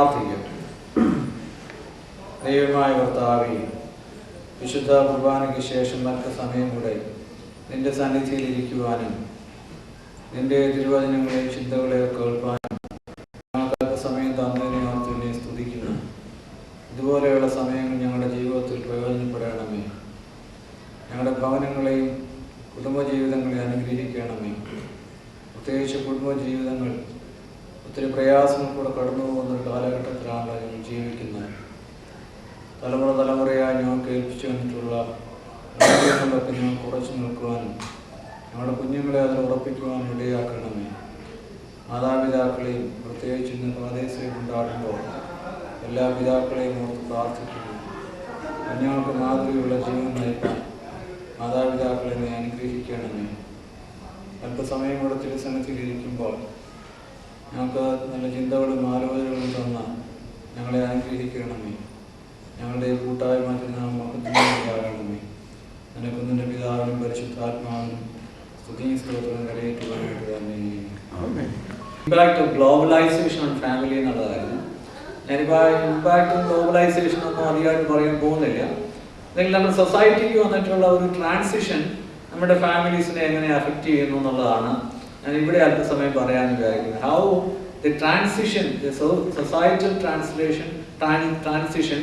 പ്രാർത്ഥിക്കാം. ദൈവമായ കർത്താവേ, വിശുദ്ധ കുർബാനയ്ക്ക് ശേഷം അല്പസമയം കൂടെ നിന്റെ സന്നിധിയിൽ ഇരിക്കുവാനും നിന്റെ തിരുവചനങ്ങളെയും ചിന്തകളെയും കേൾപ്പാനും ഞങ്ങൾക്ക് അല്പസമയം തന്നതിനെ ഓർത്ത് നിന്നെ സ്തുതിക്കുന്നു. ഇതുപോലെയുള്ള സമയങ്ങൾ ഞങ്ങളുടെ ജീവിതത്തിൽ പ്രയോജനപ്പെടണമേ. ഞങ്ങളുടെ ഭവനങ്ങളെയും കുടുംബജീവിതങ്ങളെയും അനുഗ്രഹിക്കണമേ. പ്രത്യേകിച്ച് കുടുംബജീവിതങ്ങൾ ഒത്തിരി പ്രയാസങ്ങൾ കൂടെ കടന്നു പോകുന്നൊരു കാലഘട്ടത്തിലാണ് ഞങ്ങൾ ജീവിക്കുന്നത്. തലമുറയായി ഞങ്ങൾക്ക് ഏൽപ്പിച്ചു വന്നിട്ടുള്ള കാര്യങ്ങളൊക്കെ ഞങ്ങൾ കുറച്ചു നിൽക്കുവാനും ഞങ്ങളുടെ കുഞ്ഞുങ്ങളെ അതിൽ ഉറപ്പിക്കുവാനും ഇടയാക്കണമേ. മാതാപിതാക്കളെയും പ്രത്യേകിച്ച് ഇന്ന് പ്രാദേശികം കൊണ്ടാടുമ്പോൾ എല്ലാ പിതാക്കളെയും ഓർത്ത് പ്രാർത്ഥിക്കുന്നു. കുഞ്ഞുങ്ങൾക്ക് മാതൃകയുള്ള ജീവൻ നയിക്കാൻ മാതാപിതാക്കളെ നീ അനുഗ്രഹിക്കണമേ. അല്പസമയം കൂടെ തിരുസന്നിധിയിലിരിക്കുമ്പോൾ ഞങ്ങൾക്ക് നല്ല ചിന്തകളും ആലോചനകളും തന്ന ഞങ്ങളെ അനുഗ്രഹിക്കണമേ. ഞങ്ങളുടെ കൂട്ടായ്മ മഹത്വമേ. നിനക്കും നിന്റെ പിതാവിനും പരിശുദ്ധാത്മാവിനും സ്തുതിയും സ്തോത്രവും കരയേറ്റുവാനായിട്ട് തന്നെ. Impact of globalisation on family എന്നുള്ളതായിരുന്നു. ഞാനിപ്പോൾ ഇമ്പാക്ട് ഓഫ് ഗ്ലോബലൈസേഷൻ ഒന്നും അധികമായിട്ട് പറയാൻ പോകുന്നില്ല. അല്ലെങ്കിൽ നമ്മുടെ സൊസൈറ്റിക്ക് വന്നിട്ടുള്ള ഒരു ട്രാൻസിഷൻ നമ്മുടെ ഫാമിലീസിനെ എങ്ങനെ അഫക്റ്റ് ചെയ്യുന്നു എന്നുള്ളതാണ് ഞാൻ ഇവിടെ അല്പസമയം പറയാൻ വിചാരിക്കുന്നത്. How the transition, the societal transition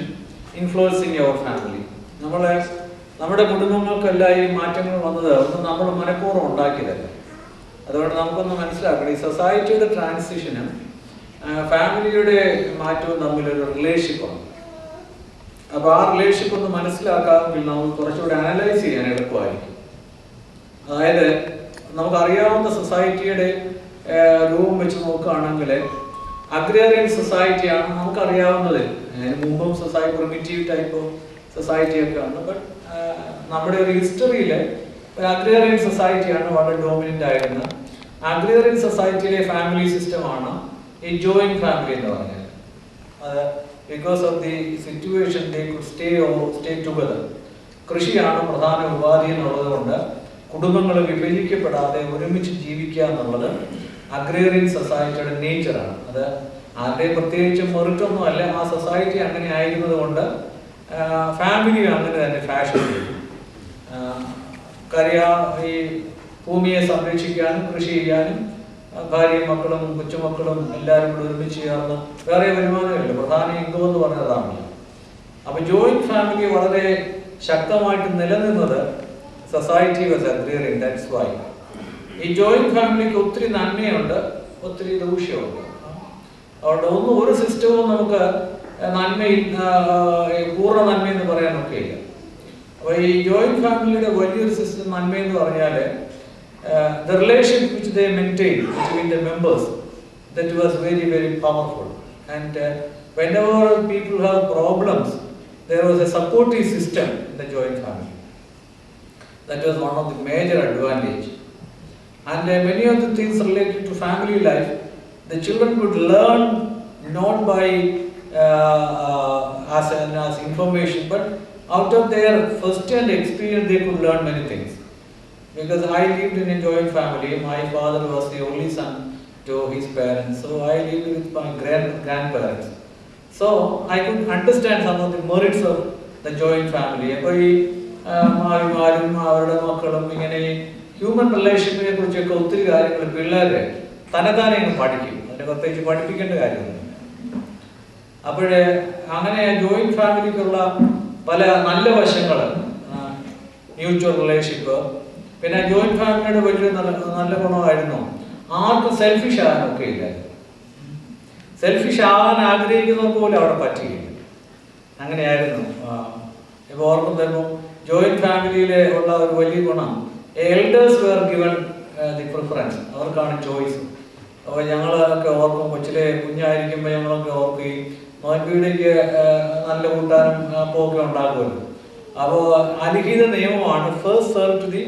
influencing your family. നമ്മുടെ കുടുംബങ്ങൾക്കെല്ലാം ഈ മാറ്റങ്ങൾ വന്നത് ഒന്നും നമ്മൾ മനഃപൂർവ്വം ഉണ്ടാക്കിയതല്ല. അതുകൊണ്ട് നമുക്കൊന്ന് മനസ്സിലാക്കണം, ഈ സൊസൈറ്റിയുടെ ട്രാൻസിഷനും ഫാമിലിയുടെ മാറ്റവും തമ്മിലൊരു റിലേഷൻഷിപ്പാണ്. അപ്പോൾ ആ റിലേഷൻഷിപ്പ് ഒന്ന് മനസ്സിലാക്കാമെങ്കിൽ നമുക്ക് കുറച്ചുകൂടി അനലൈസ് ചെയ്യാൻ എളുപ്പമായിരിക്കും. അതായത് നമുക്കറിയാവുന്ന സൊസൈറ്റിയുടെ രൂപം വെച്ച് നോക്കുകയാണെങ്കിൽ അഗ്രേറിയൻ സൊസൈറ്റിയാണ് നമുക്കറിയാവുന്നത്. അതിന് മുമ്പും സൊസൈറ്റി പ്രിമിറ്റീവ് ടൈപ്പ് ഓഫ് സൊസൈറ്റിയൊക്കെ ആണ്. ബട്ട് നമ്മുടെ ഒരു ഹിസ്റ്ററിയിൽ ഒരു അഗ്രേറിയൻ സൊസൈറ്റിയാണ് വളരെ ഡോമിനൻ്റ് ആയിരുന്നത്. അഗ്രേറിയൻ സൊസൈറ്റിയിലെ ഫാമിലി സിസ്റ്റമാണ് ഈ ജോയിന്റ് ഫാമിലി എന്ന് പറഞ്ഞാൽ. അത് because of the situation they could stay together. കൃഷിയാണ് പ്രധാന ഉപാധി എന്നുള്ളത് കൊണ്ട് കുടുംബങ്ങൾ വിഭജിക്കപ്പെടാതെ ഒരുമിച്ച് ജീവിക്കുക എന്നുള്ളത് അഗ്രേറിയൻ സൊസൈറ്റിയുടെ നേച്ചറാണ്. അത് ആരുടെയും പ്രത്യേകിച്ച് മെറിറ്റൊന്നും അല്ല, ആ സൊസൈറ്റി അങ്ങനെ ആയിരുന്നത് കൊണ്ട് ഫാമിലി അങ്ങനെ തന്നെ ഫാഷൻ ചെയ്തു. ഈ ഭൂമിയെ സംരക്ഷിക്കാനും കൃഷി ചെയ്യാനും ഭാര്യയും മക്കളും കൊച്ചുമക്കളും എല്ലാവരും കൂടെ ഒരുമിച്ച് ചേർന്ന് വേറെ വരുമാനമില്ല, പ്രധാന ഇൻകം എന്ന് പറഞ്ഞതാണല്ലോ. അപ്പൊ ജോയിന്റ് ഫാമിലി വളരെ ശക്തമായിട്ട് നിലനിന്നത് society was agrarian. That's why ഈ ജോയിന്റ് ഫാമിലിക്ക് ഒത്തിരി നന്മയുണ്ട്, ഒത്തിരി ദൂഷ്യമുണ്ട്. അതുകൊണ്ട് ഒരു സിസ്റ്റവും നമുക്ക് നന്മയിൽ പൂർണ്ണ നന്മയെന്ന് പറയാനൊക്കെ ഇല്ല. അപ്പോൾ ഈ ജോയിന്റ് ഫാമിലിയുടെ വലിയൊരു സിസ്റ്റം നന്മയെന്ന് പറഞ്ഞാൽ the relationship which they maintained between the members, that was very, very powerful. And whenever people have problems, there was a supportive system in the joint family. That was one of the major advantage. And many of the things related to family life, the children could learn not by as information, but out of their first-hand experience they could learn many things. Because I lived in a joint family, my father was the only son to his parents, so I lived with my grandparents. So I could understand some of the merits of the joint family. അപ്പോൾ ഈ മാവിമാരും അവരുടെ മക്കളും ഇങ്ങനെ human റിലേഷനെ കുറിച്ചൊക്കെ ഒത്തിരി കാര്യങ്ങൾ പിള്ളേരെ തന്നെത്താനെ പഠിക്കും. അതിനെ പ്രത്യേകിച്ച് പഠിപ്പിക്കേണ്ട കാര്യമൊന്നും. അപ്പോഴേ അങ്ങനെ ജോയിന്റ് ഫാമിലിക്കുള്ള പല നല്ല വശങ്ങൾ, മ്യൂച്വൽ റിലേഷൻഷിപ്പ്, പിന്നെ ജോയിന്റ് ഫാമിലിയുടെ വലിയ നല്ല ഗുണമായിരുന്നു ആർക്കും സെൽഫിഷ് ആകാനൊക്കെ ഇല്ല. സെൽഫിഷ് ആകാൻ ആഗ്രഹിക്കുന്നവർക്ക് പോലും അവിടെ പറ്റുകയില്ല. അങ്ങനെയായിരുന്നു. ഇപ്പോൾ ഓർക്കുമ്പോൾ ജോയിന്റ് ഫാമിലിയിലെ ഉള്ള ഒരു വലിയ ഗുണം, elders were given the preference, അവർക്കാണ് ചോയ്സ്. അപ്പോൾ ഞങ്ങളൊക്കെ ഓർക്കും, കൊച്ചിലെ കുഞ്ഞായിരിക്കുമ്പോൾ ഞങ്ങളൊക്കെ ഓർക്കുകയും നോൻപീടിക്ക് നല്ല കൂട്ടാനും അപ്പമൊക്കെ ഉണ്ടാക്കുമല്ലോ. അപ്പോൾ അലിഖിത നിയമമാണ് first serve to the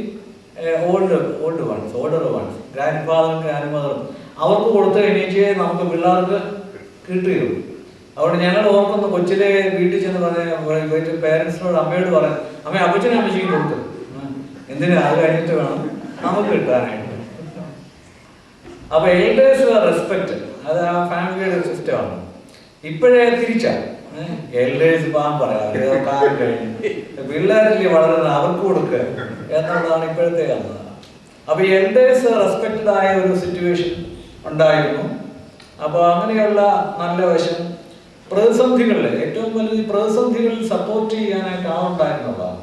older ones, ഗ്രാൻഡ് ഫാദറും ഗ്രാൻഡ് മദറും അവർക്ക് കൊടുത്തു കഴിഞ്ഞേ നമുക്ക് പിള്ളേർക്ക് കിട്ടുകയുള്ളൂ. അതുകൊണ്ട് ഞങ്ങൾ ഓർക്കുന്ന കൊച്ചിലെ വീട്ടിൽ ചെന്ന് പറഞ്ഞ പേരൻസിനോട് അമ്മയോട് പറയാം, അമ്മ അപ്പച്ചനും അമ്മച്ചിക്കും കൊടുത്തു, എന്തിനാ അത് കഴിഞ്ഞിട്ട് വേണം നമുക്ക് കിട്ടാനായിട്ട്. അപ്പൊ എൽഡേഴ്സ് റെസ്പെക്ട്, അത് ആ ഫാമിലിയുടെ സിസ്റ്റമാണ്. ഇപ്പോഴേ തിരിച്ചാ എൽഡേഴ്സ് പാൻ പറയാം കാലം കഴിഞ്ഞ് പിള്ളേരിൽ വളരുന്ന അവർക്ക് കൊടുക്കുക എന്നുള്ളതാണ് ഇപ്പോഴത്തെ കാണുന്നത്. അപ്പൊ എൽഡേഴ്സ് റെസ്പെക്റ്റഡ് ആയ ഒരു സിറ്റുവേഷൻ ഉണ്ടായിരുന്നു. അപ്പോൾ അങ്ങനെയുള്ള നല്ല വശം പ്രതിസന്ധികളിൽ ഏറ്റവും വലുത് പ്രതിസന്ധികളിൽ സപ്പോർട്ട് ചെയ്യാനായിട്ട് ആളുണ്ടായിരുന്നതാണ്.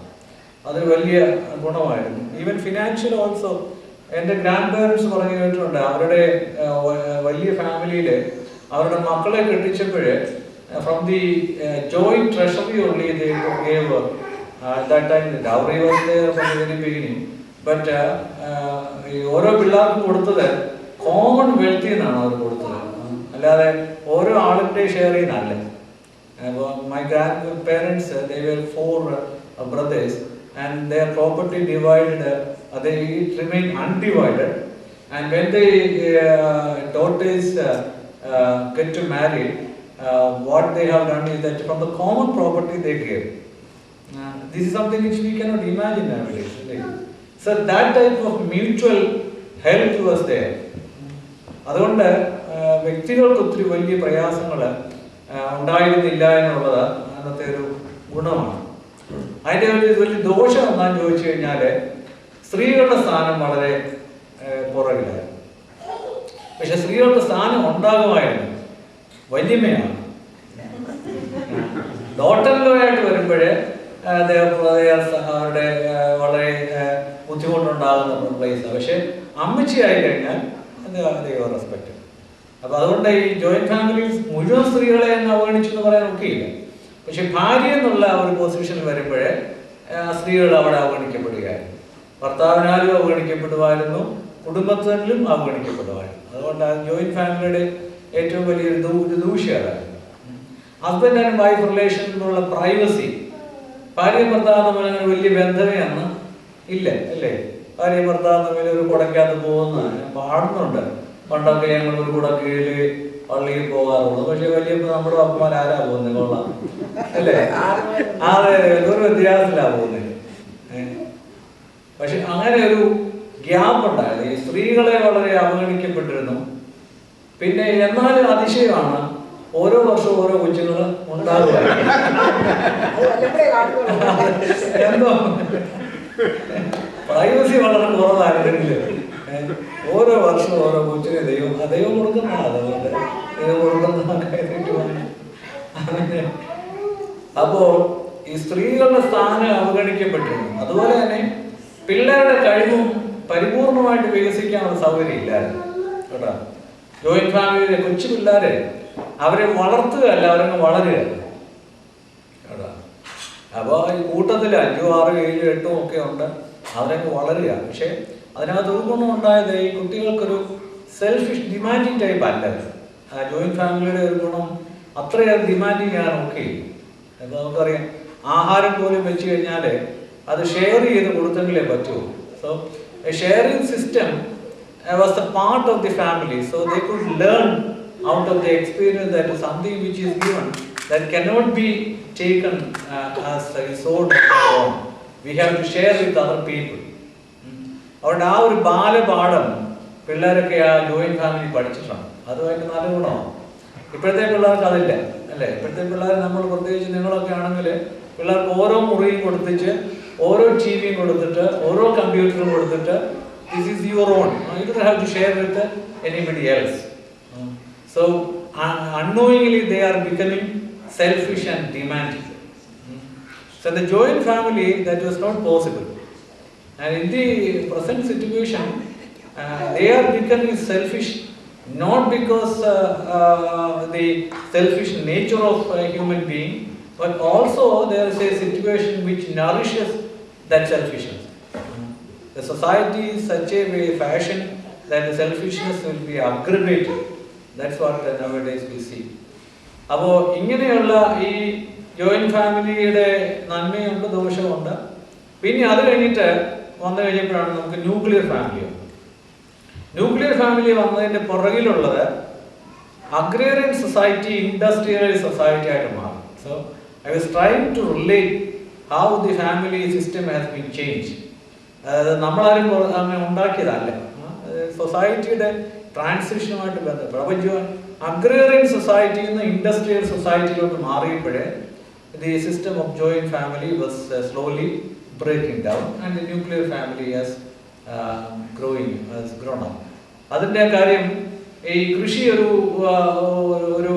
അതൊരു വലിയ ഗുണമായിരുന്നു. ഈവൻ ഫിനാൻഷ്യൽ ഓൾസോ എൻ്റെ ഗ്രാൻഡ് പേരൻസ് പറഞ്ഞു കേട്ടിട്ടുണ്ട്. അവരുടെ വലിയ ഫാമിലിയിൽ അവരുടെ മക്കളെ കെട്ടിച്ചപ്പോഴേ from the joint treasury only they gave that time dowry was there from the very beginning. But ഓരോ പിള്ളേർക്കും കൊടുത്തത് കോമൺ വെൽത്തിൽ നിന്നാണ് അവർ കൊടുത്തത്, അല്ലാതെ ഓരോ ആളിൻ്റെ ഷെയർ ചെയ്യുന്നതല്ല. അപ്പോൾ my grand parents they were 4 brothers and their property divided, it remained undivided, and when the daughters get to marry, what they have done is that from the common property they gave. This is something which we cannot imagine nowadays. So that type of mutual help was there. അതുകൊണ്ട് വ്യക്തികൾക്ക് ഒത്തിരി വലിയ പ്രയാസങ്ങൾ ഉണ്ടായിരുന്നില്ല എന്നുള്ളത് അന്നത്തെ ഒരു ഗുണമാണ്. അതിൻ്റെ ഒരു വലിയ ദോഷം എന്താണെന്ന് ചോദിച്ചു കഴിഞ്ഞാൽ സ്ത്രീകളുടെ സ്ഥാനം വളരെ പുറകിലായിരുന്നു. പക്ഷെ സ്ത്രീകളുടെ സ്ഥാനം ഉണ്ടാകുമായിരുന്നു, വല്യമ്മയാണ്. ഡോട്ടറിലോ ആയിട്ട് വരുമ്പോഴേ അവരുടെ വളരെ ബുദ്ധിമുട്ടുണ്ടാകുന്ന പ്ലേസാണ്. പക്ഷെ അമ്മച്ചിയായി കഴിഞ്ഞാൽ ദൈവ റെസ്പെക്ട്. അപ്പൊ അതുകൊണ്ട് ഈ ജോയിന്റ് ഫാമിലീസ് മുഴുവൻ സ്ത്രീകളെ അങ്ങ് അവഗണിച്ചു എന്ന് പറയാൻ ഒക്കെയില്ല. പക്ഷെ ഭാര്യ എന്നുള്ള ഒരു പൊസിഷനിൽ വരുമ്പോഴേ സ്ത്രീകൾ അവിടെ അവഗണിക്കപ്പെടുകയായിരുന്നു. ഭർത്താവിനാലും അവഗണിക്കപ്പെടുമായിരുന്നു, കുടുംബത്തിലും അവഗണിക്കപ്പെടുമായിരുന്നു. അതുകൊണ്ട് ആ ജോയിന്റ് ഫാമിലിയുടെ ഏറ്റവും വലിയൊരു ദൂഷ്യമായിരുന്നു. ഹസ്ബൻഡ് ആൻഡ് വൈഫ് റിലേഷനിലുള്ള പ്രൈവസി. ഭാര്യ ഭർത്താവ് തമ്മിൽ അങ്ങനെ വലിയ ബന്ധമേ അന്ന് ഇല്ല, അല്ലേ? ഭാര്യ ഭർത്താവ് തമ്മിൽ ഒരു കുടക്കകത്ത് പോകുന്ന പാടുന്നുണ്ട്. പണ്ടൊക്കെ ഞങ്ങൾ ഒരു കുട കീഴിൽ പള്ളിയിൽ പോകാറുള്ളൂ. പക്ഷെ വലിയ നമ്മുടെ അപ്പന്മാർ ആരാ പോകുന്നത്? കൊള്ളാം, അല്ലേ? അതെ, ഒരു വ്യത്യാസത്തിലാണ് പോകുന്നത്. പക്ഷെ അങ്ങനെ ഒരു ഗ്യാപ്പ് ഉണ്ടായത്. ഈ സ്ത്രീകളെ വളരെ അവഗണിക്കപ്പെട്ടിരുന്നു. പിന്നെ എന്നാലും അതിശയമാണ്, ഓരോ വർഷവും ഓരോ കൊച്ചുങ്ങൾ ഉണ്ടാകുമായിരുന്നു. എന്തോ പ്രൈവസി വളരെ കുറവായിരുന്നെങ്കിൽ ഓരോ വർഷവും ഓരോ കൊച്ചിനെ ദൈവം കൊടുക്കുന്നതാണ്. അതുകൊണ്ട് ദൈവം കൊടുക്കുന്ന അപ്പോ ഈ സ്ത്രീകളുടെ സ്ഥാനം അവഗണിക്കപ്പെട്ടിരുന്നു. അതുപോലെ തന്നെ പിള്ളേരുടെ കഴിവും പരിപൂർണമായിട്ട് വികസിക്കാനുള്ള സൗകര്യം ഇല്ലായിരുന്നു കേട്ടോ. ജോയിന്റ് ഫാമിലിയിലെ കൊച്ചു പിള്ളേരെ അവരെ വളർത്തുകയല്ല, അവരങ്ങ് വളരുക കേട്ടോ. അപ്പോൾ ഈ കൂട്ടത്തിൽ 5, 6, 7, 8 ഒക്കെ ഉണ്ട്, അവരൊക്കെ വളരുക. പക്ഷെ അതിനകത്ത് ഒരു ഗുണം ഉണ്ടായത് ഈ കുട്ടികൾക്കൊരു സെൽഫിഷ് ഡിമാൻഡിങ് ടൈപ്പ് അല്ല. ജോയിന്റ് ഫാമിലിയുടെ ഒരു ഗുണം അത്രയേറെ ഡിമാൻഡിങ് ആണ്. ഓക്കെ, എന്താ നമുക്കറിയാം, ആഹാരം പോലും വെച്ച് കഴിഞ്ഞാൽ അത് ഷെയർ ചെയ്ത് കൊടുത്തെങ്കിലേ പറ്റൂ. So A sharing system was the part of the family, so they could learn out of the experience that is something which is given that cannot be taken as a resource of our own. We have to share with other people. അതുകൊണ്ട് ആ ഒരു ബാലപാഠം പിള്ളേരൊക്കെ ആ joint family പഠിച്ചിട്ടുണ്ട്. അതുമായിട്ട് നല്ല ഗുണമാണ്. ഇപ്പോഴത്തെ പിള്ളേർക്ക് അതില്ല, അല്ലേ? ഇപ്പോഴത്തെ പിള്ളേർ, നമ്മൾ പ്രത്യേകിച്ച് നിങ്ങളൊക്കെ ആണെങ്കിൽ പിള്ളേർക്ക് ഓരോ മുറിയും കൊടുത്തിട്ട്, ഓരോ ടിവിയും കൊടുത്തിട്ട്, ഓരോ കമ്പ്യൂട്ടറും കൊടുത്തിട്ട്, this is your own. You don't have to share with anybody else. So unknowingly they are becoming selfish and demanding. So the joint family, that was not possible. And in the present situation, they are becoming selfish, not because the selfish nature of a human being, but also there is a situation which nourishes that selfishness. The society is such a way fashion that the selfishness will be aggravated. That's what nowadays we see. അപ്പോൾ ഇങ്ങനെയുള്ള ഈ joint ഫാമിലിയുടെ നന്മയുണ്ട്, ദോഷമുണ്ട്. പിന്നെ അത് കഴിഞ്ഞിട്ട് വന്നു കഴിഞ്ഞപ്പോഴാണ് നമുക്ക് ന്യൂക്ലിയർ ഫാമിലി വന്നത്. ന്യൂക്ലിയർ ഫാമിലി വന്നതിൻ്റെ പുറകിലുള്ളത് അഗ്രേറിയൻ സൊസൈറ്റി, ഇൻഡസ്ട്രിയൽ സൊസൈറ്റി ആയിട്ട് മാറി. So I was trying to relate how the family system has been change. അതായത് നമ്മളാരും അങ്ങനെ ഉണ്ടാക്കിയതല്ല. സൊസൈറ്റിയുടെ ട്രാൻസിഷനുമായിട്ട് ബന്ധപ്പെട്ട്. അപ്പോൾ അഗ്രേറിയൻ സൊസൈറ്റിയിൽ നിന്ന് industrial സൊസൈറ്റിയിലോട്ട് മാറിയപ്പോഴേ the system of joint family was slowly breaking down and the nuclear family has grown up. അതിൻ്റെ കാര്യം ഈ കൃഷി ഒരു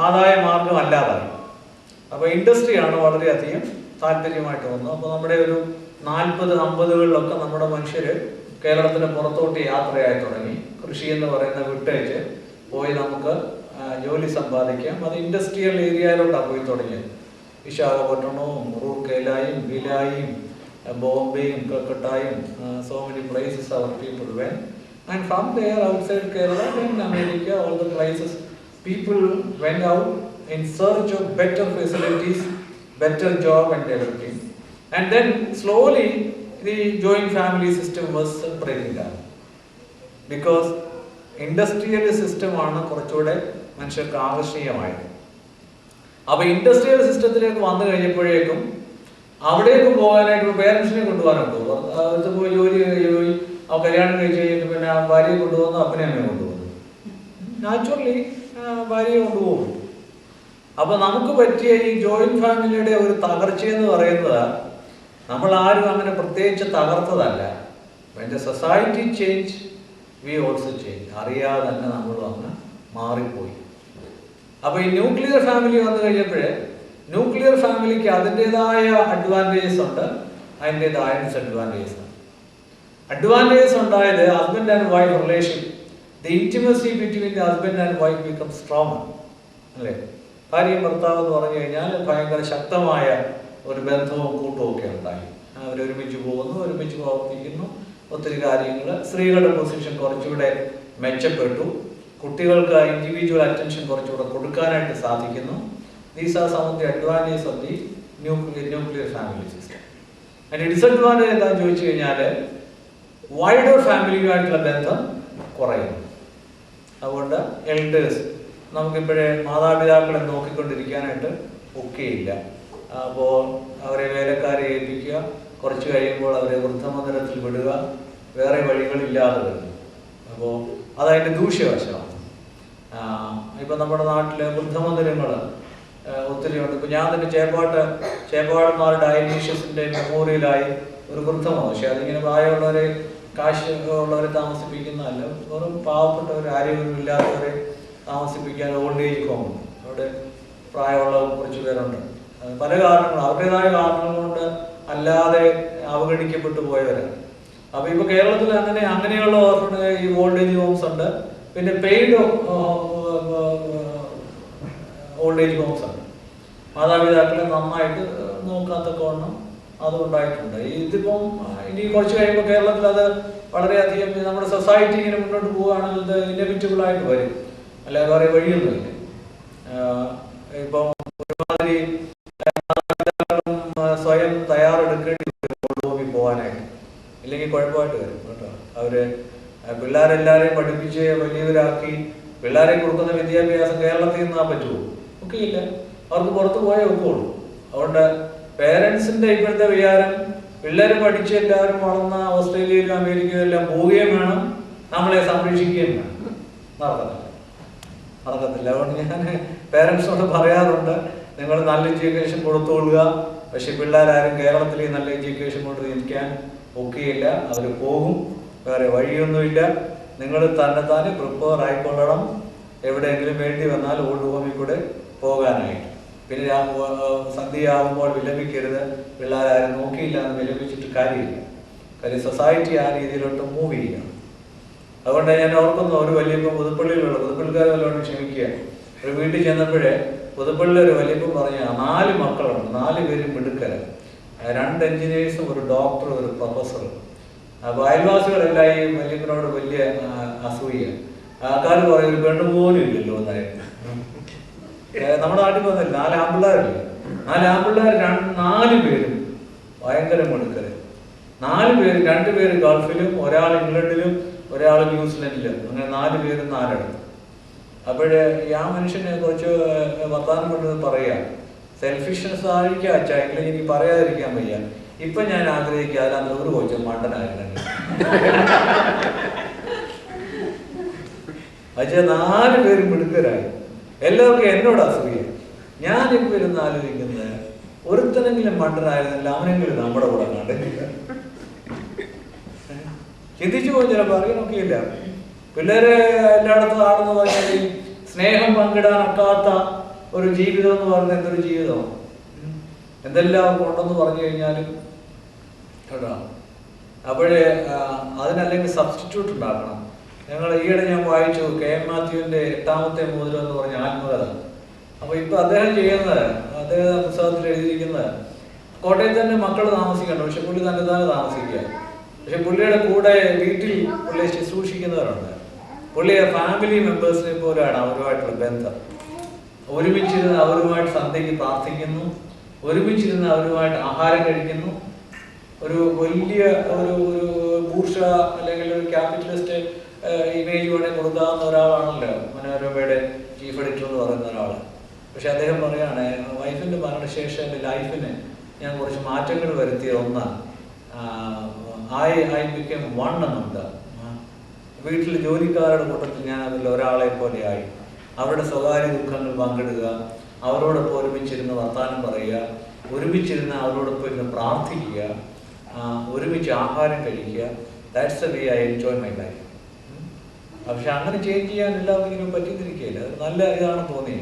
ആദായ മാർഗം അല്ലാതായി. അപ്പോൾ ഇൻഡസ്ട്രിയാണ് വളരെയധികം താല്പര്യമായിട്ട് വന്നത്. അപ്പോൾ നമ്മുടെ ഒരു 40-50കളിലൊക്കെ നമ്മുടെ മനുഷ്യർ കേരളത്തിന് പുറത്തോട്ട് യാത്രയായി തുടങ്ങി. കൃഷി എന്ന് പറയുന്ന വിട്ടേച്ച് പോയി നമുക്ക് ജോലി സമ്പാദിക്കാം. അത് ഇൻഡസ്ട്രിയൽ ഏരിയയിലോട്ടാണ് പോയി തുടങ്ങിയത്. വിശാഖപട്ടണവും റൂർക്കേലയും ബിലായും ബോംബെയും കൽക്കട്ടയും so many places our people went, and from there outside Kerala and America, all the places people went out in search of better facilities, better job and everything, and then slowly the joint family system was breaking down because industrial system ആണ് കുറച്ചുകൂടെ മനുഷ്യർക്ക് ആകർഷണീയമായത്. അപ്പോൾ industrial സിസ്റ്റത്തിലേക്ക് വന്നു കഴിഞ്ഞപ്പോഴേക്കും അവിടേക്ക് പോകാനായിട്ട് പേരൻസിനെ കൊണ്ടുപോകാനുണ്ടോ? അടുത്ത് പോയി ജോലി കല്യാണം കഴിച്ച് കഴിഞ്ഞിട്ട് പിന്നെ ഭാര്യയെ കൊണ്ടുപോകുന്നു, അപ്പനെ അമ്മയെ കൊണ്ടുപോകുന്നു. നാച്ചുറലി ഭാര്യയെ കൊണ്ടുപോകും. അപ്പോൾ നമുക്ക് പറ്റിയ ഈ ജോയിന്റ് ഫാമിലിയുടെ ഒരു തകർച്ചയെന്ന് പറയുന്നത് നമ്മൾ ആരും അങ്ങനെ പ്രത്യേകിച്ച് തകർത്തതല്ല. when the society change we also change. അറിയാതെ തന്നെ നമ്മൾ അങ്ങ് മാറിപ്പോയി. അപ്പോൾ ഈ ന്യൂക്ലിയർ ഫാമിലി വന്നു കഴിഞ്ഞപ്പോഴേ ന്യൂക്ലിയർ ഫാമിലിക്ക് അതിൻ്റെതായ അഡ്വാൻറ്റേജസ് ഉണ്ട്, അതിൻ്റെതായ ഡിസഡ്വാൻറ്റേജസ് ഉണ്ട്. അഡ്വാൻറ്റേജസ് ഉണ്ടായത് husband and wife relation, the intimacy between the husband and wife become strong, അല്ലേ? ഭാര്യയും ഭർത്താവ് എന്ന് പറഞ്ഞു കഴിഞ്ഞാൽ ഭയങ്കര ശക്തമായ ഒരു ബന്ധവും കൂട്ടവും ഒക്കെ ഉണ്ടായി. അവരൊരുമിച്ച് പോകുന്നു, ഒരുമിച്ച് പ്രവർത്തിക്കുന്നു, ഒത്തിരി കാര്യങ്ങൾ. സ്ത്രീകളുടെ പൊസിഷൻ കുറച്ചുകൂടെ മെച്ചപ്പെട്ടു. കുട്ടികൾക്ക് ഇൻഡിവിജ്വൽ അറ്റൻഷൻ കുറച്ചുകൂടെ കൊടുക്കാനായിട്ട് സാധിക്കുന്നു. These are some of the advantages of the nuclear family system. And disadvantage എന്താണെന്ന് ചോദിച്ചു കഴിഞ്ഞാൽ വൈഡർ ഫാമിലിയുമായിട്ടുള്ള ബന്ധം കുറയുന്നു. അതുകൊണ്ട് എൽഡേഴ്സ് നമുക്കിപ്പോഴേ മാതാപിതാക്കളെ നോക്കിക്കൊണ്ടിരിക്കാനായിട്ട് ഒക്കെയില്ല. അപ്പോൾ അവരെ വേലക്കാരെ ഏൽപ്പിക്കുക, കുറച്ച് കഴിയുമ്പോൾ അവരെ വൃദ്ധമന്ദിരത്തിൽ വിടുക, വേറെ വഴികളില്ലാതെ വരുന്നു. അപ്പോൾ അതതിൻ്റെ ദൂഷ്യവശമാണ്. ഇപ്പം നമ്മുടെ നാട്ടിലെ വൃദ്ധമന്ദിരങ്ങൾ ഒത്തിരി ഉണ്ട്. ഇപ്പം ഞാൻ തന്നെ ചേപ്പാടന്മാർ ഡയനീഷ്യസിൻ്റെ മെമ്മോറിയലായി ഒരു വൃദ്ധമാണ്. പക്ഷെ അതിങ്ങനെ പ്രായമുള്ളവരെ കാശ് ഉള്ളവരെ താമസിപ്പിക്കുന്നതല്ല, വെറും പാവപ്പെട്ടവർ ആരോഗ്യമില്ലാത്തവരെ താമസിപ്പിക്കാൻ ഓൾഡ് ഏജ് ഹോം ഉണ്ട്. അവിടെ പ്രായമുള്ള കുറച്ച് പേരുണ്ട്. പല കാരണങ്ങൾ, അവരുടേതായ കാരണങ്ങൾ കൊണ്ട് അല്ലാതെ അവഗണിക്കപ്പെട്ടു പോയവരാണ്. അപ്പോൾ ഇപ്പോൾ കേരളത്തിൽ അങ്ങനെയുള്ള ഈ ഓൾഡ് ഏജ് ഹോംസ് ഉണ്ട്. പിന്നെ പെയ്ഡ് ഓൾഡ് ഏജ് ഹോംസ് ഉണ്ട്. മാതാപിതാക്കളെ നന്നായിട്ട് നോക്കാത്തക്കവണ്ണം അത് ഉണ്ടായിട്ടുണ്ട്. ഇതിപ്പം ഇനി കുറച്ച് കഴിയുമ്പോൾ കേരളത്തിൽ അത് വളരെയധികം നമ്മുടെ സൊസൈറ്റി ഇങ്ങനെ മുന്നോട്ട് പോവുകയാണെങ്കിൽ ഇത് ഇന്നവിറ്റബിളായിട്ട് വരും, അല്ലാതെ വേറെ വഴിയൊന്നുമില്ല. ഇപ്പം ഒരുമാതിരി സ്വയം തയ്യാറെടുക്കേണ്ടി വരും ഓൾഡ് ഹോമിൽ പോകാനായിട്ട്, ഇല്ലെങ്കിൽ കുഴപ്പമായിട്ട് വരും കേട്ടോ. അവര് പിള്ളേരെല്ലാവരെയും പഠിപ്പിച്ച് വലിയവരാക്കി പിള്ളേരെ കൊടുക്കുന്ന വിദ്യാഭ്യാസം കേരളത്തിൽ നിന്നാ പറ്റുമോ? ഒക്കെയില്ല. അവർക്ക് പുറത്ത് പോയേ ഒക്കുള്ളൂ. അതുകൊണ്ട് പേരൻസിന്റെ ഇപ്പോഴത്തെ വിചാരം പിള്ളേർ പഠിച്ച് എല്ലാവരും വളർന്ന ഓസ്ട്രേലിയയിലും അമേരിക്കയിലും എല്ലാം പോവുകയും വേണം, നമ്മളെ സംരക്ഷിക്കുകയും വേണം. നടക്കത്തില്ല. അതുകൊണ്ട് ഞാൻ പേരൻസിനോട് പറയാറുണ്ട്, നിങ്ങൾ നല്ല എഡ്യൂക്കേഷൻ കൊടുത്തുകൊള്ളുക, പക്ഷെ പിള്ളേരാരും കേരളത്തിൽ നല്ല എഡ്യൂക്കേഷൻ കൊണ്ട് ഇരിക്കാൻ ഒക്കെയില്ല. അവർ പോകും, വേറെ വഴിയൊന്നുമില്ല. നിങ്ങൾ തന്നെ പ്രിപ്പയർ ആയിക്കൊള്ളണം, എവിടെയെങ്കിലും വേണ്ടി വന്നാൽ ഓൾഡ് ഹോമിൽ കൂടെ പോകാനായിട്ട്. പിന്നെ സന്ധ്യയാകുമ്പോൾ വിലപിക്കരുത്, പിള്ളേരാരും നോക്കിയില്ല എന്ന് വിലപിച്ചിട്ട് കാര്യമില്ല. കാര്യം സൊസൈറ്റി ആ രീതിയിലോട്ട് മൂവ് ചെയ്യുകയാണ്. അതുകൊണ്ട് ഞാൻ ഓർക്കുന്നു, ഒരു വലിയപ്പം പുതുപ്പള്ളിക്കാർ വല്ലതുകൊണ്ട് ക്ഷമിക്കുക, ഒരു വീട്ടിൽ ചെന്നപ്പോഴേ പുതുപ്പള്ളി ഒരു വലിയപ്പം പറഞ്ഞ 4 മക്കളുണ്ട്, 4 പേരും മിടുക്കര, 2 എഞ്ചിനീയേഴ്സും ഒരു ഡോക്ടറും ഒരു പ്രൊഫസറും. അപ്പോൾ അയൽവാസികളെല്ലാം ഈ വലിയപ്പനോട് വലിയ അസൂയ. ആൾക്കാർ പറയും ഒരു പെണ്ണ് പോലും ഇല്ലല്ലോ എന്നായിരുന്നു. നമ്മുടെ നാട്ടിൽ വന്നില്ല, 4 ആൺപിള്ളേരില്ല. 4 ആൺപിള്ളേർ 4 പേരും ഭയങ്കര മിടുക്കര്. 4 പേര്, 2 പേര് ഗൾഫിലും, ഒരാൾ ഇംഗ്ലണ്ടിലും, ഒരാൾ ന്യൂസിലൻഡിലും, അങ്ങനെ 4 പേരും 4 ഇടത്ത്. അപ്പോഴേ ആ മനുഷ്യനെ കുറച്ച് വർത്താനം കൊണ്ട് പറയുക, സെൽഫിഷ്നെസ് ആയിരിക്കാം അച്ഛാ, എങ്കിലും എനിക്ക് പറയാതിരിക്കാൻ വയ്യ. ഇപ്പൊ ഞാൻ ആഗ്രഹിക്കുക അതിനകത്ത് ഒരു കൊച്ചു മണ്ടനായിരുന്നു. അച്ഛൻ 4 പേരും മിടുക്കരായി. എല്ലാവർക്കും എന്നോട് അസൂയ. ഞാനിപ്പോൾ ഇരുന്ന് ആലോചിക്കുന്നത് ഒരുത്തനെങ്കിലും മണ്ടനായിരുന്നില്ല, അവനെങ്കിലും നമ്മുടെ കൂടെ കണ്ടില്ല. ചിന്തിച്ചു പോയി ചിലപ്പോൾ അറിയണമൊക്കെയില്ല. പിള്ളേര് എല്ലായിടത്തും ആടെന്ന് പറഞ്ഞാൽ സ്നേഹം പങ്കിടാനൊക്കാത്ത ഒരു ജീവിതം എന്ന് പറയുന്നത് എന്തൊരു ജീവിതം, എന്തെല്ലാം ഉണ്ടെന്ന് പറഞ്ഞു കഴിഞ്ഞാലും കേട്ടോ. അപ്പോഴേ അതിനല്ലെങ്കിൽ സബ്സ്റ്റിറ്റ്യൂട്ട് ഉണ്ടാക്കണം. ഈയിടെ ഞാൻ വായിച്ചു KM മാത്യുവിൻ്റെ 8ാമത്തെ മോതിരം എന്ന് പറഞ്ഞ ആത്മകഥ. അപ്പോൾ ഇപ്പോൾ അദ്ദേഹം ചെയ്യുന്നത്, അദ്ദേഹം പുസ്തകത്തിൽ എഴുതിയിരിക്കുന്നത്, കോട്ടയത്ത് തന്നെ മക്കൾ താമസിക്കണ്ട, പക്ഷെ പുള്ളി തന്നെ താമസിക്കുക. പക്ഷെ പുള്ളിയുടെ കൂടെ വീട്ടിൽ പുള്ളിയെ ശുശ്രൂഷിക്കുന്നവരുണ്ട്. പുള്ളിയെ ഫാമിലി മെമ്പേഴ്സിനെ പോലെയാണ് അവരുമായിട്ടുള്ള ബന്ധം. ഒരുമിച്ചിരുന്ന് അവരുമായിട്ട് സന്ധ്യയ്ക്ക് പ്രാർത്ഥിക്കുന്നു, ഒരുമിച്ചിരുന്ന് അവരുമായിട്ട് ആഹാരം കഴിക്കുന്നു. ഒരു വലിയ ഒരു ബൂർഷ അല്ലെങ്കിൽ ഒരു ക്യാപിറ്റലിസ്റ്റ് ഇമേജ് വേണേൽ കൊടുക്കാവുന്ന ഒരാളാണല്ലോ മനോരമയുടെ ചീഫ് എഡിറ്റർ എന്ന് പറയുന്ന ഒരാൾ. പക്ഷെ അദ്ദേഹം പറയുകയാണ്, വൈഫിൻ്റെ മരണശേഷം എൻ്റെ ലൈഫിന് ഞാൻ കുറച്ച് മാറ്റങ്ങൾ വരുത്തിയ ഒന്നാണ്. ഐ ബിക്കം വൺ എന്നുണ്ട്. വീട്ടിൽ ജോലിക്കാരുടെ കൂട്ടത്തിൽ ഞാൻ അതിൽ ഒരാളെ പോലെയായി. അവരുടെ സ്വകാര്യ ദുഃഖങ്ങൾ പങ്കിടുക, അവരോടൊപ്പം ഒരുമിച്ചിരുന്ന് വർത്തമാനം പറയുക, ഒരുമിച്ചിരുന്ന് അവരോടൊപ്പം ഇരുന്ന് പ്രാർത്ഥിക്കുക, ഒരുമിച്ച് ആഹാരം കഴിക്കുക. That's the way I enjoy my life. പക്ഷെ അങ്ങനെ ചേഞ്ച് ചെയ്യാൻ എല്ലാവർക്കും പറ്റിയിരിക്കുകയില്ല. അത് നല്ല ഇതാണ് തോന്നി.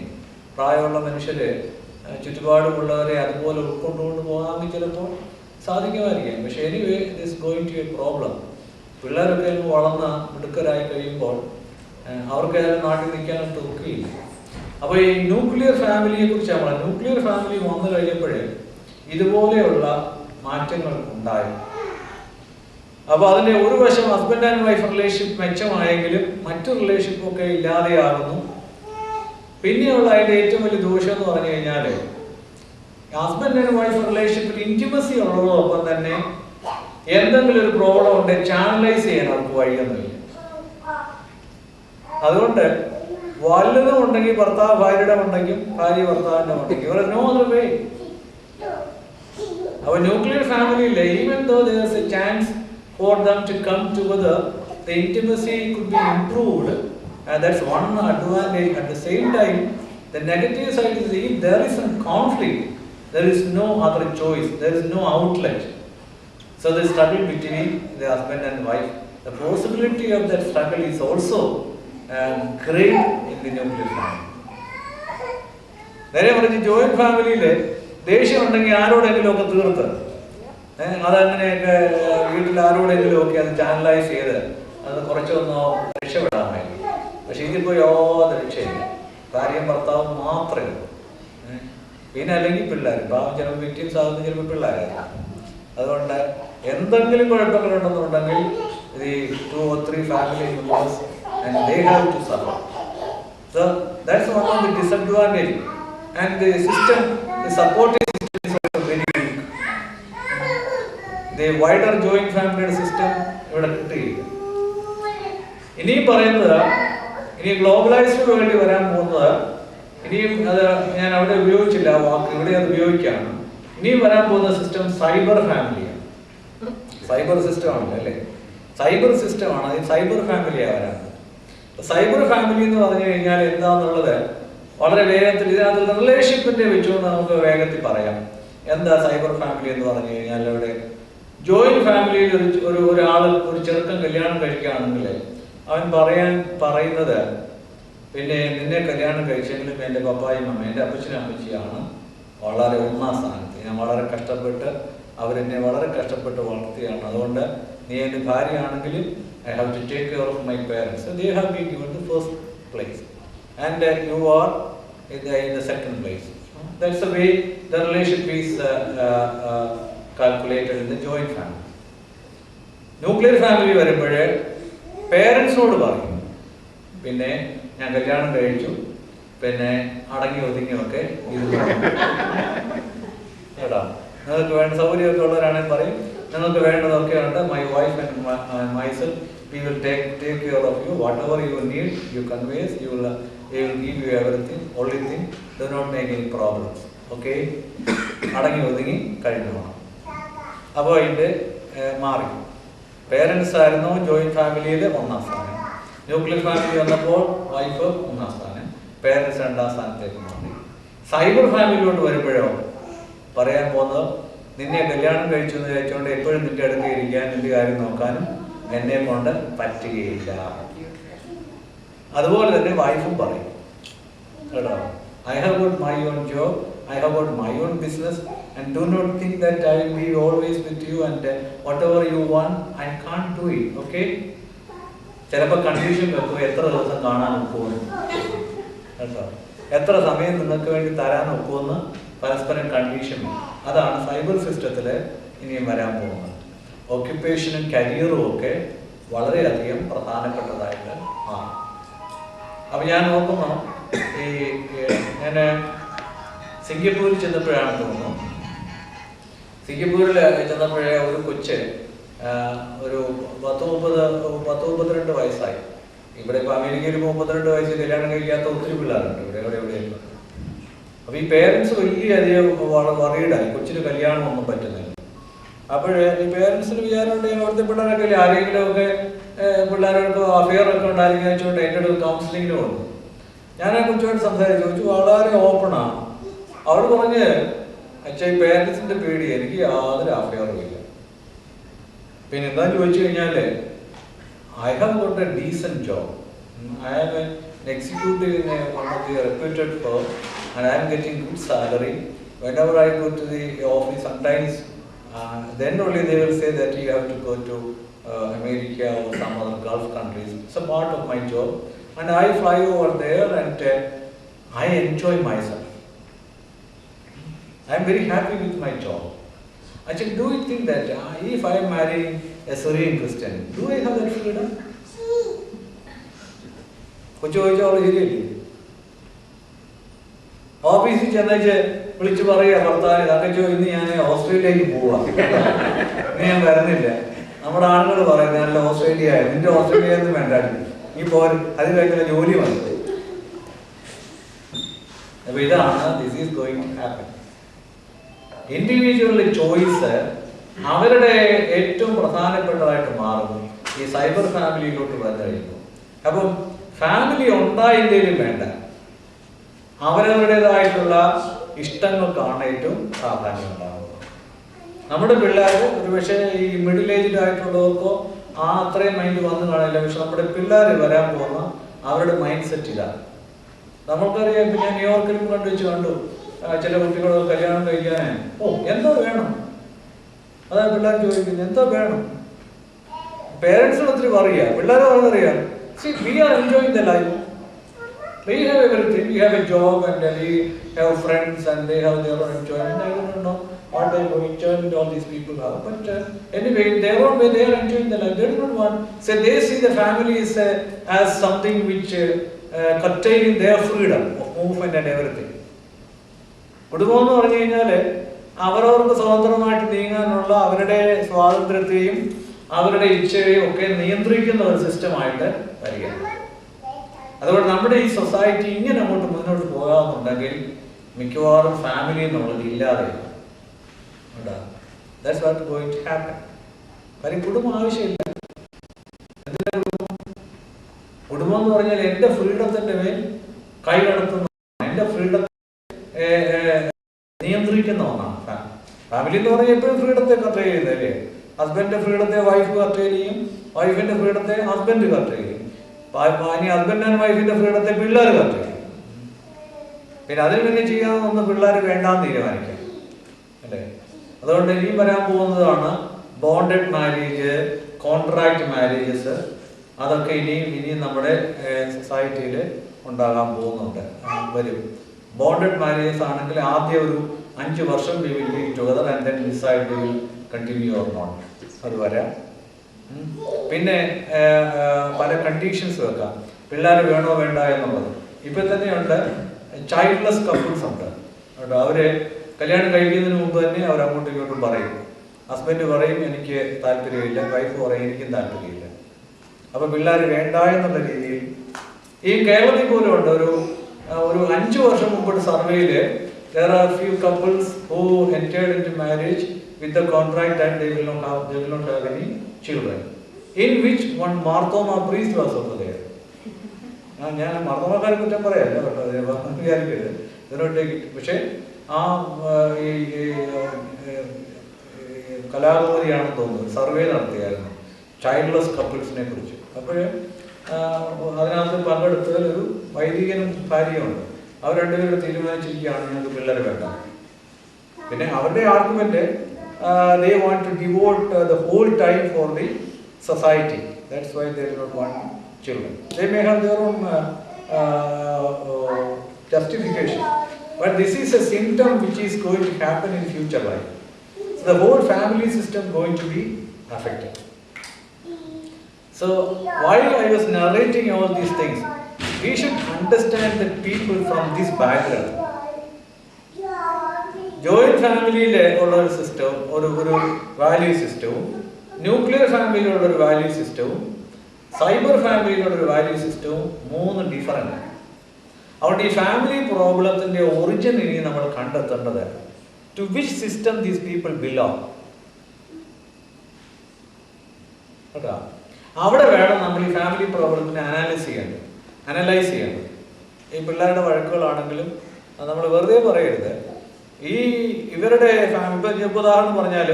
പ്രായമുള്ള മനുഷ്യർ ചുറ്റുപാടുമുള്ളവരെ അതുപോലെ ഉൾക്കൊണ്ടുകൊണ്ട് പോകാമെങ്കിൽ ചിലപ്പോൾ സാധിക്കുമായിരിക്കാം. പക്ഷെ anyway this going to a problem. പിള്ളേരൊക്കെ ഒന്ന് വളർന്ന മിടുക്കരായി കഴിയുമ്പോൾ അവർക്ക് ഏതായാലും നാട്ടിൽ നിൽക്കാനായിട്ട് ഒക്കെയില്ല. അപ്പോൾ ഈ ന്യൂക്ലിയർ ഫാമിലിയെ കുറിച്ചാണ് പറയുന്നത്. ന്യൂക്ലിയർ ഫാമിലി വന്നു കഴിഞ്ഞപ്പോഴേ ഇതുപോലെയുള്ള മാറ്റങ്ങൾ ഉണ്ടായി. അപ്പോൾ അതിൻ്റെ ഒരു വശം ഹസ്ബൻഡ് ആൻഡ് വൈഫ് റിലേഷൻഷിപ്പ് മെച്ചമായെങ്കിലും മറ്റു റിലേഷൻഷിപ്പൊക്കെ ഇല്ലാതെയാകുന്നു. പിന്നെയുള്ള അതിൻ്റെ ഏറ്റവും വലിയ ദോഷം എന്ന് പറഞ്ഞു കഴിഞ്ഞാൽ ഹസ്ബൻഡ് ആൻഡ് വൈഫ് റിലേഷൻഷിപ്പിൽ ഇൻറ്റിമസി ഉള്ളതോടൊപ്പം തന്നെ എന്തെങ്കിലും ഒരു പ്രോബ്ലം ഉണ്ടെങ്കിൽ ചാനലൈസ് ചെയ്യാൻ അവർക്ക് വഴിയൊന്നുമില്ല. അതുകൊണ്ട് വല്ലതും ഉണ്ടെങ്കിൽ ഭർത്താവ് ഭാര്യയുടെ ഉണ്ടെങ്കിൽ ഭാര്യ ഭർത്താവിൻ്റെ ഉണ്ടെങ്കിൽ ഇവർ നോ അതർ വേ. അപ്പോൾ ന്യൂക്ലിയർ ഫാമിലിയിൽ even though there is a chance for them to come together, the intimacy could be improved, and that's one advantage. At the same time, the negative side is if there is some conflict, there is no other choice, there is no outlet. So the struggle between the husband and wife, the possibility of that struggle is also great in the nuclear family. നേരെ പറഞ്ഞ് joint ഫാമിലിയിൽ ദേഷ്യം ഉണ്ടെങ്കിൽ ആരോടെങ്കിലും ഒക്കെ തീർത്ത് അതങ്ങനെയൊക്കെ വീട്ടിൽ ആരോടെങ്കിലും ഒക്കെ അത് ചാനലൈസ് ചെയ്ത് അത് കുറച്ചൊന്നോ രക്ഷപ്പെടാമായിരുന്നു. പക്ഷെ ഇതിപ്പോൾ യാതൊരു രക്ഷയില്ല. ഭാര്യയും ഭർത്താവും മാത്രമേ ഉള്ളൂ. പിന്നെ അല്ലെങ്കിൽ പിള്ളേർ പാവം ചിലപ്പോൾ വിക്ടിംസ് ആകുന്ന ചിലപ്പോൾ പിള്ളേരായിരിക്കും. അതുകൊണ്ട് എന്തെങ്കിലും കുഴപ്പങ്ങളുണ്ടെന്നുണ്ടെങ്കിൽ the 2 or 3 family members and they have to suffer. So that's one of the disadvantage. And the system, the supporting system is also very weak. The wider joint family system ഇവിടെ കിട്ടുകയില്ല. ഇനിയും പറയുന്നത്, ഇനി globalised വേൾഡിൽ വരാൻ പോകുന്നത്, ഇനിയും അത് ഞാൻ അവിടെ ഉപയോഗിച്ചില്ല ആ വാക്ക്, ഇവിടെ അത് ഉപയോഗിക്കുകയാണ്. ഇനിയും വരാൻ പോകുന്ന സിസ്റ്റം സൈബർ ഫാമിലിയാണ്. സൈബർ സിസ്റ്റം ആണല്ലോ അല്ലേ, സൈബർ സിസ്റ്റമാണ്. അത് സൈബർ ഫാമിലിയാണ് വരാൻ. സൈബർ ഫാമിലി എന്ന് പറഞ്ഞു കഴിഞ്ഞാൽ എന്താണെന്നുള്ളത് വളരെ വേഗത്തിൽ ഇതിനകത്ത് റിലേഷൻഷിപ്പിന്റെ വെച്ചുകൊണ്ട് നമുക്ക് വേഗത്തിൽ പറയാം. എന്താ സൈബർ ഫാമിലി എന്ന് പറഞ്ഞു കഴിഞ്ഞാൽ, ഇവിടെ ജോയിന്റ് ഫാമിലിയിൽ ഒരാൾ ഒരു ചെറുക്കൻ കല്യാണം കഴിക്കുകയാണെങ്കിൽ അവൻ പറയുന്നത് പിന്നെ നിന്നെ കല്യാണം കഴിച്ചെങ്കിലും എൻ്റെ പപ്പായും അമ്മ എൻ്റെ അപ്പച്ചനും അമ്മച്ചിയാണ് വളരെ ഒന്നാം സ്ഥാനത്ത്. ഞാൻ വളരെ കഷ്ടപ്പെട്ട് അവരെന്നെ വളരെ കഷ്ടപ്പെട്ട് വളർത്തിയാണ്. അതുകൊണ്ട് നീ എൻ്റെ ഭാര്യയാണെങ്കിലും I have to take care of my parents. So they have been given the first place, and you are in the second place. That's the way the relationship is calculated in the joint family. Nuclear family വരുമ്പോഴേ പേരൻസിനോട് പറയും, പിന്നെ ഞാൻ കല്യാണം കഴിച്ചു, പിന്നെ അടങ്ങി ഒതുങ്ങിയൊക്കെ കേട്ടോ, നിങ്ങൾക്ക് വേണ്ട സൗകര്യമൊക്കെ ഉള്ളവരാണെങ്കിൽ പറയും, നിങ്ങൾക്ക് വേണ്ടതൊക്കെ ഉണ്ട്, my wife and myself we will take care of you, whatever you need you convey, we will give you everything, only thing do not make any problems, okay. അടങ്ങി ഒതുങ്ങി കഴിഞ്ഞു പോകണം. അപ്പോൾ ഇതിൻ്റെ മാറി പേരൻസ് ആയിരുന്നു ജോയിന്റ് ഫാമിലിയിൽ ഒന്നാം സ്ഥാനം. ന്യൂക്ലിയർ ഫാമിലി വന്നപ്പോൾ വൈഫ് ഒന്നാം സ്ഥാനം, പേരൻസ് രണ്ടാം സ്ഥാനത്തേക്ക് മാറി. സൈബർ ഫാമിലിയിലോട്ട് വരുമ്പോഴോ പറയാൻ പോകുന്നത്, നിന്നെ കല്യാണം കഴിച്ചു എന്ന് വിചാരിച്ചുകൊണ്ട് എപ്പോഴും നിന്റെ അടുത്ത് ഇരിക്കാൻ, നിന്റെ കാര്യം നോക്കാനും എന്നെ കൊണ്ട് പറ്റുകയില്ല. അതുപോലെ തന്നെ വൈഫും പറയും കേട്ടോ, I have got my own job, I have got my own business, and do not think that I will be always with you and whatever you want, I can't do it, okay? ചിലപ്പോൾ condition വെക്കും, എത്ര ദിവസം കാണാൻ ഒക്കുമെന്ന് കേട്ടോ, എത്ര സമയം നിങ്ങൾക്ക് വേണ്ടി തരാൻ ഒക്കുമെന്ന് പരസ്പരം കണ്ടീഷൻ. അതാണ് സൈബർ സിസ്റ്റത്തിൽ ഇനിയും വരാൻ പോകുന്നത്. ഓക്യുപ്പേഷനും കരിയറും ഒക്കെ വളരെയധികം പ്രധാനപ്പെട്ടതായിട്ട് മാറും. അപ്പം ഞാൻ നോക്കുന്നു, ഞാൻ സിംഗപ്പൂരിൽ ചെന്നപ്പോഴാണ് തോന്നുന്നു, സിംഗപ്പൂരിൽ ചെന്നപ്പോഴേ ഒരു കൊച്ച് ഒരു 32 വയസ്സായി. ഇവിടെ ഇപ്പോൾ അമേരിക്കയിൽ 32 വയസ്സ് കല്യാണം കഴിക്കാത്ത ഒത്തിരി പിള്ളേരുണ്ട് ഇവിടെ എവിടെയെങ്കിലും. അപ്പോൾ ഈ പേരൻസ് വലിയധികം വറീഡായി, കൊച്ചിന് കല്യാണം ഒന്നും പറ്റുന്നില്ല. അപ്പോൾ ഈ പേരൻസിന് വിചാരമുണ്ട്, അവിടുത്തെ പിള്ളേരൊക്കെ ആരെങ്കിലും ഒക്കെ പിള്ളേർക്ക് അഫെയർ ഒക്കെ ഉണ്ടായിരിക്കും വെച്ചുകൊണ്ട് എൻ്റെ അടുത്ത് കൗൺസിലിങ്ങിന് വന്നു. ഞാൻ ആ കൊച്ചുമായിട്ട് സംസാരിച്ചു, ചോദിച്ചു വളരെ ഓപ്പണാണ്. അവൾ പറഞ്ഞ്, അച്ഛാ ഈ പേരൻസിൻ്റെ പേടി, എനിക്ക് യാതൊരു അഫെയറും ഇല്ല. പിന്നെ എന്താന്ന് ചോദിച്ചു കഴിഞ്ഞാൽ, I have got a decent job. I am an executive in one of the reputed firm and I am getting good salary. Whenever I go to the office, sometimes then only they will say that you have to go to America or some other Gulf countries. It's a part of my job and I fly over there and I enjoy myself. I am very happy with my job. Actually, do you think that if I am marrying a Syrian Christian, do I have that freedom? കൊച്ചു ചോദിച്ചോളൂ, ശരിയല്ലേ? ഓഫീസിൽ ചെന്നേച്ച് വിളിച്ചു പറയുക ഭർത്താവ്, അതൊക്കെ ഇന്ന് ഞാൻ ഓസ്ട്രേലിയയിലേക്ക് പോവാം, ഇന്ന് ഞാൻ വരുന്നില്ല. നമ്മുടെ ആളുകൾ പറയുന്നത്, നല്ല ഓസ്ട്രേലിയ, നിന്റെ ഓസ്ട്രേലിയ ഒന്നും വേണ്ട, നീ പോര്, അത് കഴിഞ്ഞ ജോലി വന്നു. അപ്പൊ ഇതാണ് this is going to happen. Individual choice അവരുടെ ഏറ്റവും പ്രധാനപ്പെട്ടതായിട്ട് മാറും ഈ സൈബർ ഫാമിലിയിലോട്ട് വന്നു കഴിയുമ്പോൾ. അപ്പം ഫാമിലി ഉണ്ടായില്ലെങ്കിലും വേണ്ട, അവരവരുടേതായിട്ടുള്ള ഇഷ്ടങ്ങൾക്കാണ് ഏറ്റവും പ്രാധാന്യം ഉണ്ടാകുന്നത്. നമ്മുടെ പിള്ളേർ ഒരുപക്ഷെ ഈ മിഡിൽ ഏജ്ഡ് ആയിട്ടുള്ളവർക്കോ അത്രയും മൈൻഡ് വന്നു കാണില്ല. പക്ഷെ നമ്മുടെ പിള്ളേർ വരാൻ പോകുന്ന അവരുടെ മൈൻഡ് സെറ്റ് ഇതാണ്. നമുക്കറിയാം, ഇപ്പം ഞാൻ ന്യൂയോർക്കിലും കണ്ടു ചില കുട്ടികൾ കല്യാണം കഴിക്കാൻ, എന്തോ വേണം, അതാണ് പിള്ളേർ ചോദിക്കുന്നത്, എന്തോ വേണം. പേരൻസിന് ഒത്തിരി പറയുക, പിള്ളേരെ പറഞ്ഞറിയാം, see, we are enjoying the life. We have everything. We have a job and we have friends and they have their own enjoyment. I don't know what type of enjoyment all these people have. But anyway, in their own way, they are enjoying the life. They do not want, say, they see the family as something which curtailing their freedom of movement and everything. കുടുംബം എന്ന് പറഞ്ഞു കഴിഞ്ഞാൽ അവരവർക്ക് സ്വതന്ത്രമായിട്ട് നീങ്ങാനുള്ള അവരുടെ സ്വാതന്ത്ര്യത്തെയും അവരുടെ ഇച്ഛയെയും ഒക്കെ നിയന്ത്രിക്കുന്ന ഒരു സിസ്റ്റമായിട്ട് വരികയാണ്. അതുകൊണ്ട് നമ്മുടെ ഈ സൊസൈറ്റി ഇങ്ങനെ അങ്ങോട്ട് മുന്നോട്ട് പോകാമെന്നുണ്ടെങ്കിൽ മിക്കവാറും ഫാമിലി എന്നുള്ളത് ഇല്ലാതെ that's what going to happen. കാര്യം കുടുംബം ആവശ്യമില്ല. എന്തിനാ കുടുംബം? കുടുംബം എന്ന് പറഞ്ഞാൽ എൻ്റെ ഫ്രീഡത്തിൻ്റെ മേൽ കൈ കടത്തുന്ന, എൻ്റെ ഫ്രീഡത്തെ നിയന്ത്രിക്കുന്ന ഒന്നാണ് ഫാമിലി എന്ന് പറഞ്ഞാൽ. എപ്പോഴും ഫ്രീഡത്തെ കർട്ടർ ചെയ്യുന്നതല്ലേ? ഹസ്ബൻഡിന്റെ ഫ്രീഡത്തെ വൈഫ് കർട്ടർ ചെയ്യും, വൈഫിന്റെ ഫ്രീഡത്തെ ഹസ്ബൻഡ് കർട്ടർ ചെയ്യും, ഇനി ഹസ്ബൻഡ് ആൻഡ് വൈഫിന്റെ ഫ്രീഡത്തെ പിള്ളേർ കർട്ടർ ചെയ്യും. പിന്നെ അതിന് പിന്നെ ചെയ്യാമെന്ന് പിള്ളേർ വേണ്ടാന്ന് തീരുമാനിക്കാം അല്ലേ? അതുകൊണ്ട് ഇനി വരാൻ പോകുന്നതാണ് ബോണ്ടഡ് മാരേജ്, കോൺട്രാക്ട് മാരേജസ്. അതൊക്കെ ഇനിയും നമ്മുടെ സൊസൈറ്റിയിൽ ഉണ്ടാകാൻ പോകുന്നുണ്ട്, വരും. ബോണ്ടഡ് മാരേജസ് ആണെങ്കിൽ ആദ്യം ഒരു 5 വർഷം we will be together and then decide we will continue or not. അത് വരാം. പിന്നെ പല കണ്ടീഷൻസ് വെക്കാം, പിള്ളേർ വേണോ വേണ്ട എന്നുള്ളത്. ഇപ്പം തന്നെയുണ്ട് ചൈൽഡ്ലെസ് കപ്പിൾസ് ഉണ്ട്. അവര് കല്യാണം കഴിക്കുന്നതിന് മുമ്പ് തന്നെ അവർ അങ്ങോട്ടും ഇങ്ങോട്ടും പറയും. ഹസ്ബൻഡ് പറയും എനിക്ക് താല്പര്യമില്ല, വൈഫ് പറയും എനിക്കും താല്പര്യമില്ല. അപ്പൊ പിള്ളേർ വേണ്ട എന്നുള്ള രീതിയിൽ ഈ കേരളത്തിൽ പോലും ഉണ്ട്. ഒരു 5 വർഷം മുമ്പോട്ട് സർവേയിൽ there are few couples who entered into marriage with the contract and they will not have any children, in which one Marthoma priest was also there. ഞാൻ മർദ്ദമാക്കാരെ കുറ്റം പറയാമല്ല കേട്ടോ, വിചാരിക്കരുത് ഇതിനോട്ടേക്ക്. പക്ഷേ ആ ഈ കലാകൃതിയാണെന്ന് തോന്നുന്നു സർവേ നടത്തിയായിരുന്നു ചൈൽഡ്ലെസ് കപ്പിൾസിനെ കുറിച്ച്. അപ്പോൾ അതിനകത്ത് പങ്കെടുത്തതിൽ ഒരു വൈദികനും ഭാര്യയുമുണ്ട്. അവർ രണ്ടുപേരും തീരുമാനിച്ചിരിക്കുകയാണ് ഞങ്ങൾക്ക് പിള്ളേരെ വേണ്ട. പിന്നെ അവരുടെ argument they want to devote the whole time for the society. That's why they do not want children. They may have their own justification, but this is a symptom which is going to happen in future life. So the whole family system going to be affected. So why I was narrating all these things, we should understand the people from this background. Joint ഫാമിലിയിലെ ഉള്ള ഒരു സിസ്റ്റവും ഒരു value സിസ്റ്റവും, nuclear ഫാമിലിയിലുള്ള ഒരു value സിസ്റ്റവും, cyber ഫാമിലിയിലുള്ള ഒരു value സിസ്റ്റവും മൂന്ന് ഡിഫറൻ്റ് ആണ്. അതുകൊണ്ട് ഈ ഫാമിലി പ്രോബ്ലത്തിൻ്റെ ഒറിജിൻ ഇനി നമ്മൾ കണ്ടെത്തേണ്ടത് to which system these people belong. കേട്ടോ, അവിടെ വേണം നമ്മൾ ഈ ഫാമിലി പ്രോബ്ലത്തിനെ അനലൈസ് ചെയ്യേണ്ടത്. ഈ പിള്ളേരുടെ വഴക്കുകളാണെങ്കിലും നമ്മൾ വെറുതെ പറയരുത്. ഈ ഇവരുടെ ഫാമിലി, ഉദാഹരണം പറഞ്ഞാൽ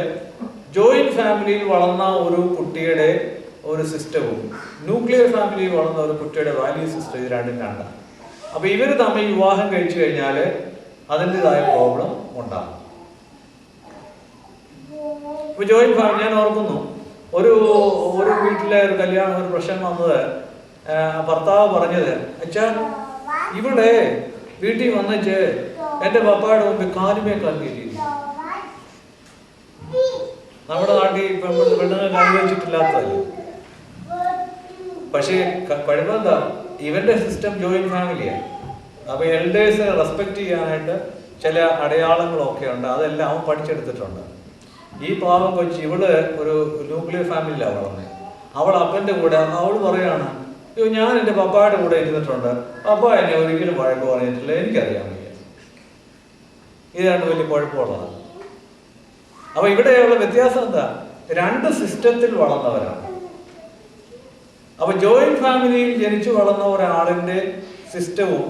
ജോയിന്റ് ഫാമിലിയിൽ വളർന്ന ഒരു കുട്ടിയുടെ ഒരു സിസ്റ്റവും ന്യൂക്ലിയർ ഫാമിലിയിൽ വളർന്ന ഒരു കുട്ടിയുടെ വാല്യൂ സിസ്റ്റം ഇത് രണ്ടും രണ്ടാണ്. അപ്പോൾ ഇവർ തമ്മിൽ വിവാഹം കഴിച്ചു കഴിഞ്ഞാൽ അതിൻ്റെതായ പ്രോബ്ലം ഉണ്ടാകും. ഇപ്പോൾ ജോയിന്റ് ഫാമിലി, ഞാൻ ഓർക്കുന്നു ഒരു വീട്ടിലെ ഒരു കല്യാണം, ഒരു പ്രശ്നം വന്നത് ഭർത്താവ് പറഞ്ഞത്, അച്ഛാ ഇവിടെ വീട്ടിൽ വന്നിട്ട് എൻ്റെ പപ്പായുടെ മുമ്പിൽ കാലുമേ കല്ലിട്ടിരുന്നു. നമ്മുടെ നാട്ടിൽ പെണ്ണുങ്ങൾ അനുഭവിച്ചിട്ടില്ലാത്തതല്ലേ. പക്ഷേ കഴിവെന്താ, ഇവന്റെ സിസ്റ്റം ജോയിന്റ് ഫാമിലിയാണ്. അപ്പൊ എൽഡേഴ്സിനെ റെസ്പെക്ട് ചെയ്യാനായിട്ട് ചില അടയാളങ്ങളൊക്കെ ഉണ്ട്, അതെല്ലാം അവൻ പഠിച്ചെടുത്തിട്ടുണ്ട്. ഈ പാവം കൊച്ചി ഇവള് ഒരു ന്യൂക്ലിയർ ഫാമിലിയിലാണ് വളർന്നത്. അവൾ അപ്പൻ്റെ കൂടെ, അവൾ പറയാണ്, ഞാൻ എൻ്റെ പപ്പായുടെ കൂടെ ഇരുന്നിട്ടുണ്ട്, പപ്പ എന്നെ ഒരിക്കലും വഴക്ക് പറഞ്ഞിട്ടില്ല, എനിക്കറിയാൻ വയ്യ. ഇത് രണ്ട് വലിയ കുഴപ്പമുള്ളതാണ്. അപ്പൊ ഇവിടെയുള്ള വ്യത്യാസം എന്താ, രണ്ട് സിസ്റ്റത്തിൽ വളർന്നവരാണ്. അപ്പൊ ജോയിന്റ് ഫാമിലിയിൽ ജനിച്ചു വളർന്ന ഒരാളിന്റെ സിസ്റ്റവും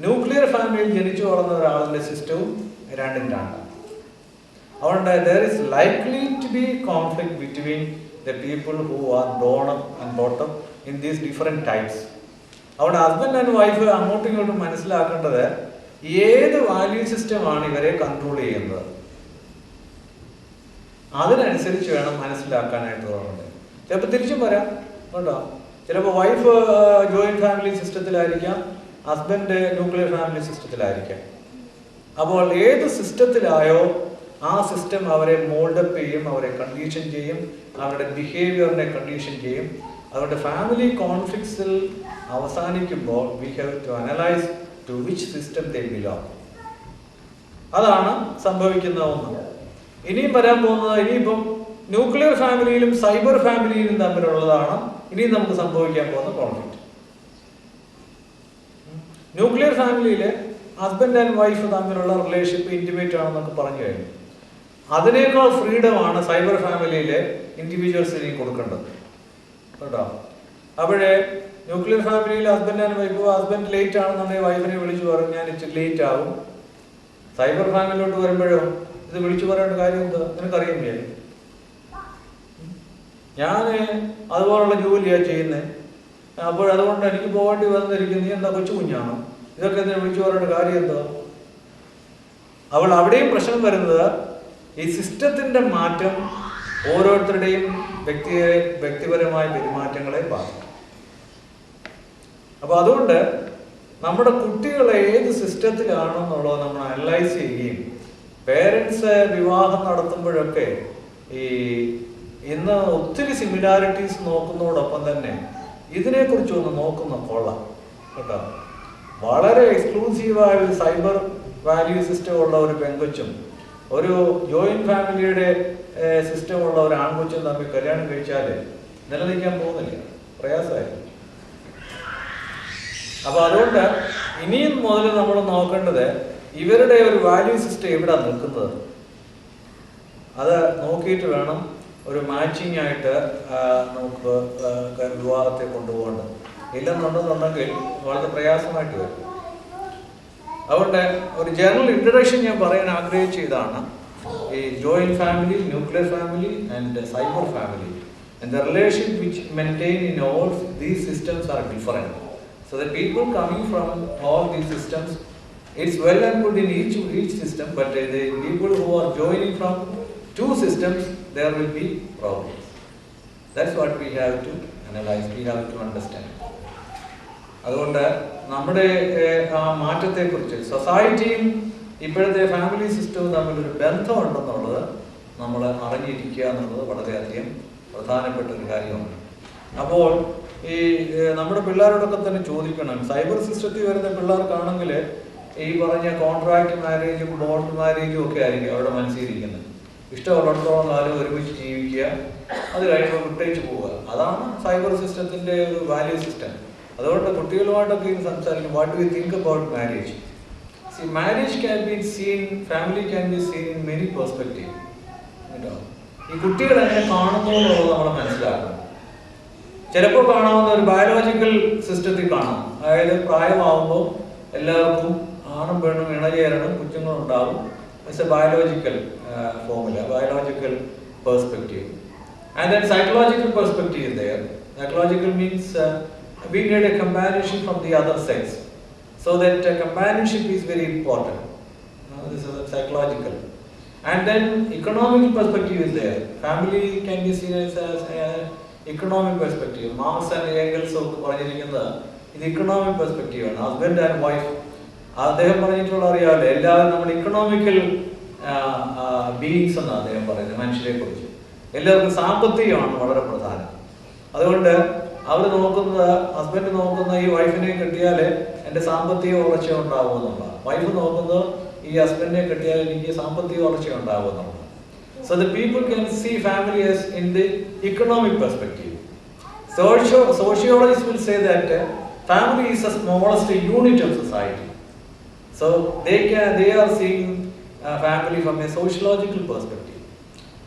ന്യൂക്ലിയർ ഫാമിലിയിൽ ജനിച്ചു വളർന്ന ഒരാളിന്റെ സിസ്റ്റവും രണ്ടും രണ്ടാണ്. അതുകൊണ്ട് there is likely to be conflict between the people who are born up and brought up in these different types. അവിടെ ഹസ്ബൻഡ് ആൻഡ് വൈഫ് അങ്ങോട്ടും ഇങ്ങോട്ടും മനസ്സിലാക്കേണ്ടത് ഏത് വാല്യൂ സിസ്റ്റമാണ് ഇവരെ കൺട്രോൾ ചെയ്യുന്നത്, അതിനനുസരിച്ച് വേണം മനസ്സിലാക്കാനായിട്ട് തോന്നുന്നത്. ചിലപ്പോൾ തിരിച്ചും വരാം കേട്ടോ. ചിലപ്പോൾ വൈഫ് ജോയിന്റ് ഫാമിലി സിസ്റ്റത്തിലായിരിക്കാം, ഹസ്ബൻഡ് ന്യൂക്ലിയർ ഫാമിലി സിസ്റ്റത്തിലായിരിക്കാം. അപ്പോൾ ഏത് സിസ്റ്റത്തിലായോ ആ സിസ്റ്റം അവരെ മോൾഡപ്പ് ചെയ്യും, അവരെ കണ്ടീഷൻ ചെയ്യും, അവരുടെ ബിഹേവിയറിനെ കണ്ടീഷൻ ചെയ്യും. അവരുടെ ഫാമിലി കോൺഫ്ലിക്ട്സിൽ അവസാനിക്കുമ്പോൾ we have to analyse to which system they belong. അതാണ് സംഭവിക്കുന്ന ഒന്ന്. ഇനിയും വരാൻ പോകുന്നത്, ഇനിയിപ്പം ന്യൂക്ലിയർ ഫാമിലിയിലും സൈബർ ഫാമിലിയിലും തമ്മിലുള്ളതാണ് ഇനിയും നമുക്ക് സംഭവിക്കാൻ പോകുന്ന കോൺഫ്ലിക്റ്റ്. ന്യൂക്ലിയർ ഫാമിലിയിൽ ഹസ്ബൻഡ് ആൻഡ് വൈഫ് തമ്മിലുള്ള റിലേഷൻഷിപ്പ് ഇൻറ്റിമേറ്റ് ആണെന്നൊക്കെ പറഞ്ഞു കഴിഞ്ഞു. അതിനേക്കാൾ ഫ്രീഡമാണ് സൈബർ ഫാമിലിയിലെ ഇൻഡിവിജ്വൽസിന് കൊടുക്കേണ്ടത് കേട്ടോ. അപ്പോഴേ ന്യൂക്ലിയർ ഫാമിലിയിൽ husband and wife, husband late ആണെന്നുണ്ടെങ്കിൽ വൈഫിനെ വിളിച്ചു പറയും ഞാൻ ഇച്ചിരി ലേറ്റ് ആവും. സൈബർ ഫാമിലിയിലോട്ട് വരുമ്പോഴോ ഇത് വിളിച്ചു പറയേണ്ട കാര്യം എന്താ, നിനക്കറിയാൻ ഞാൻ അതുപോലുള്ള ജോലിയാണ് ചെയ്യുന്നത്, അപ്പോൾ അതുകൊണ്ട് എനിക്ക് പോകേണ്ടി വന്നിരിക്കുന്നു, നീ എന്താ കൊച്ചു കുഞ്ഞാണോ, ഇതൊക്കെ എന്തിനാ വിളിച്ചു പറയേണ്ട കാര്യം എന്താ. അവൾ അവിടെയും പ്രശ്നം വരുന്നത് ഈ സിസ്റ്റത്തിന്റെ മാറ്റം ഓരോരുത്തരുടെയും വ്യക്തിപരമായ പെരുമാറ്റങ്ങളെ ബാധിക്കും. അപ്പൊ അതുകൊണ്ട് നമ്മുടെ കുട്ടികളെ ഏത് സിസ്റ്റത്തിലാണെന്നുള്ളത് നമ്മൾ അനലൈസ് ചെയ്യുകയും പേരൻസ് വിവാഹം നടത്തുമ്പോഴൊക്കെ ഈ ഇന്ന് ഒത്തിരി സിമിലാരിറ്റീസ് നോക്കുന്നതോടൊപ്പം തന്നെ ഇതിനെക്കുറിച്ച് ഒന്ന് നോക്കുന്ന കൊള്ളാം കേട്ടോ. വളരെ എക്സ്ക്ലൂസീവായ ഒരു സൈബർ വാല്യൂ സിസ്റ്റം ഉള്ള ഒരു പെങ്കൊച്ചും ഒരു ജോയിന്റ് ഫാമിലിയുടെ സിസ്റ്റം ഉള്ള ഒരു ആൺകൊച്ചും തമ്മിൽ കല്യാണം കഴിച്ചാൽ നിലനിൽക്കാൻ പോകുന്നില്ല, പ്രയാസമായിരുന്നു. അപ്പൊ അതുകൊണ്ട് ഇനിയും മുതൽ നമ്മൾ നോക്കേണ്ടത് ഇവരുടെ ഒരു വാല്യൂ സിസ്റ്റം എവിടെ നിൽക്കുന്നത്, അത് നോക്കിയിട്ട് വേണം ഒരു മാച്ചിങ് ആയിട്ട് നമുക്ക് വിവാഹത്തെ കൊണ്ടുപോകേണ്ടത്. ഇല്ലെന്നുണ്ടെന്നുണ്ടെങ്കിൽ വളരെ പ്രയാസമായിട്ട് വരും. അതുകൊണ്ട് ഒരു ജനറൽ ഇൻട്രഡക്ഷൻ ഞാൻ പറയാൻ ആഗ്രഹിച്ച ഇതാണ് ഈ joint family, nuclear family and cyber family. And the relationship which maintain in all these systems are different. So the people coming from all these systems, it's well and good in each system, but the people who are joining from two systems, there will be problems. That's what we have to analyze, we have to understand. അതുകൊണ്ട് നമ്മുടെ മാറ്റത്തെക്കുറിച്ച് സൊസൈറ്റിയും ഇപ്പോഴത്തെ family സിസ്റ്റവും തമ്മിലൊരു ബന്ധമുണ്ടെന്നുള്ളത് നമ്മൾ അറിഞ്ഞിരിക്കുക എന്നുള്ളത് വളരെയധികം പ്രധാനപ്പെട്ട ഒരു കാര്യമാണ്. അപ്പോൾ ഈ നമ്മുടെ പിള്ളേരോടൊക്കെ തന്നെ ചോദിക്കണം, സൈബർ സിസ്റ്റത്തിൽ വരുന്ന പിള്ളേർക്കാണെങ്കിൽ ഈ പറഞ്ഞ കോൺട്രാക്ട് മാരേജും ബോണ്ട് മാരേജും ഒക്കെ ആയിരിക്കും അവിടെ മനസ്സിലിരിക്കുന്നത്. ഇഷ്ടമുള്ളിടത്തോളം കാലം ഒരുമിച്ച് ജീവിക്കുക, അത് കഴിയുമ്പോൾ വിട്ടേച്ച് പോവുക. അതാണ് സൈബർ സിസ്റ്റത്തിൻ്റെ ഒരു വാല്യൂ സിസ്റ്റം. അതുകൊണ്ട് കുട്ടികളുമായിട്ടൊക്കെ സംസാരിക്കും, what do you think about marriage? See, marriage can be seen, family can be seen in many perspectives. ഈ കുട്ടികൾ എങ്ങനെ കാണുന്നു എന്നുള്ളത് നമ്മൾ മനസ്സിലാക്കണം. ചിലപ്പോൾ കാണാവുന്ന ഒരു ബയോളജിക്കൽ സിസ്റ്റത്തിൽ കാണാം. അതായത് പ്രായമാവുമ്പോൾ എല്ലാവർക്കും ആണും പെണ്ണും ഇണചേരണം, കുഞ്ഞുങ്ങളുണ്ടാവും. It's a biological formula, biological perspective. And then psychological perspective is there. Psychological means we need a companionship from the other sex. So that companionship is very important. This is psychological. And then economic perspective is there. Family can be seen as economic perspective. Marx and Engels ഒക്കെ പറഞ്ഞിരിക്കുന്നത് ഇത് economic perspective ആണ്. Husband and wife, അദ്ദേഹം പറഞ്ഞിട്ടുള്ള അറിയാമല്ലോ, എല്ലാവരും നമ്മൾ economical beings എന്നാണ് അദ്ദേഹം പറയുന്നത് മനുഷ്യരെ കുറിച്ച്. എല്ലാവർക്കും സാമ്പത്തികമാണ് വളരെ പ്രധാനം. അതുകൊണ്ട് അവർ നോക്കുന്നത്, ഹസ്ബൻഡ് നോക്കുന്ന ഈ വൈഫിനെ കിട്ടിയാൽ എൻ്റെ സാമ്പത്തിക വളർച്ച ഉണ്ടാകുമെന്നുള്ള, വൈഫ് നോക്കുന്നത് ഈ ഹസ്ബൻഡിനെ കിട്ടിയാൽ എനിക്ക് സാമ്പത്തിക വളർച്ച ഉണ്ടാകുമെന്നുള്ള. So the people can see family as in the economic perspective. Sociologists will say that family is the smallest unit of society. So they are seeing family from a sociological perspective.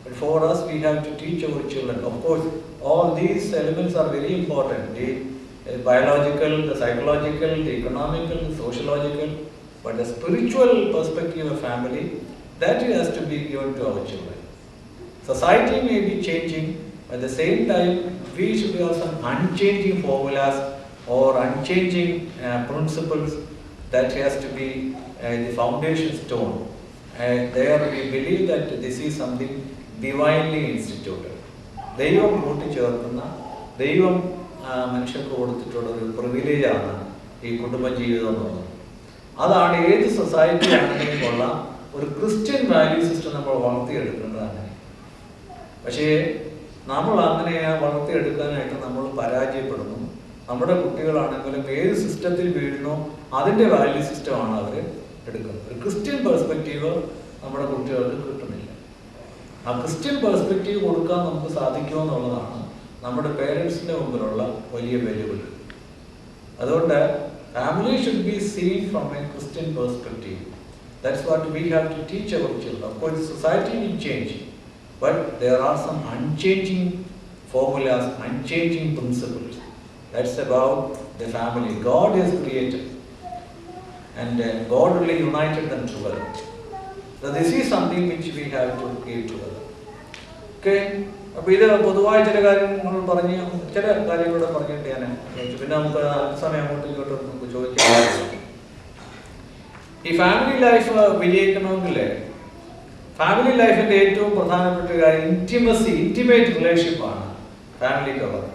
But for us, we have to teach our children. Of course, all these elements are very important. The biological, the psychological, the economical, the sociological. But the spiritual perspective of family, that has to be given to our children. Society may be changing, but at the same time, we should have some unchanging formulas or unchanging principles that has to be the foundation stone. And there we believe that this is something divinely instituted. ദൈവം കൂട്ടിച്ചേർക്കുന്ന, ദൈവം മനുഷ്യർക്ക് കൊടുത്തിട്ടുള്ള ഒരു പ്രിവിലേജാണ് ഈ കുടുംബജീവിതം എന്നുള്ളത്. അതാണ് ഏത് സൊസൈറ്റി ആണെങ്കിലും ഉള്ള ഒരു ക്രിസ്ത്യൻ വാല്യൂ സിസ്റ്റം നമ്മൾ വളർത്തിയെടുക്കേണ്ടതാണ്. പക്ഷേ നമ്മൾ അങ്ങനെ വളർത്തിയെടുക്കാനായിട്ട് നമ്മൾ പരാജയപ്പെടുന്നു. നമ്മുടെ കുട്ടികളാണെങ്കിലും ഏത് സിസ്റ്റത്തിൽ വീഴുന്നോ അതിൻ്റെ വാല്യൂ സിസ്റ്റമാണ് അവർ എടുക്കുന്നത്. ഒരു ക്രിസ്ത്യൻ പെർസ്പെക്റ്റീവ് നമ്മുടെ കുട്ടികൾക്ക് കിട്ടുന്നില്ല. ആ ക്രിസ്ത്യൻ പെർസ്പെക്റ്റീവ് കൊടുക്കാൻ നമുക്ക് സാധിക്കുമോ എന്നുള്ളതാണ് നമ്മുടെ പേരൻസിൻ്റെ മുമ്പിലുള്ള വലിയ വെല്ലുവിളി. അതുകൊണ്ട് family should be seen from a Christian perspective. That's what we have to teach our children. Of course, society will change, but there are some unchanging formulas, unchanging principles. That's about the family. God has created, and God really united them together. So this is something which we have to keep together. Okay? അപ്പോൾ ഇത് പൊതുവായ ചില കാര്യങ്ങൾ പറഞ്ഞ് ചില കാര്യങ്ങളൂടെ പറഞ്ഞിട്ട് ഞാൻ പിന്നെ നമുക്ക് സമയം അങ്ങോട്ടും ഇങ്ങോട്ടും നമുക്ക് ചോദിക്കാം. ഈ ഫാമിലി ലൈഫ് വിജയിക്കണമെങ്കിൽ ഫാമിലി ലൈഫിൻ്റെ ഏറ്റവും പ്രധാനപ്പെട്ട കാര്യം ഇന്റിമേറ്റ് റിലേഷൻഷിപ്പാണ് ഫാമിലിക്കുള്ളത്.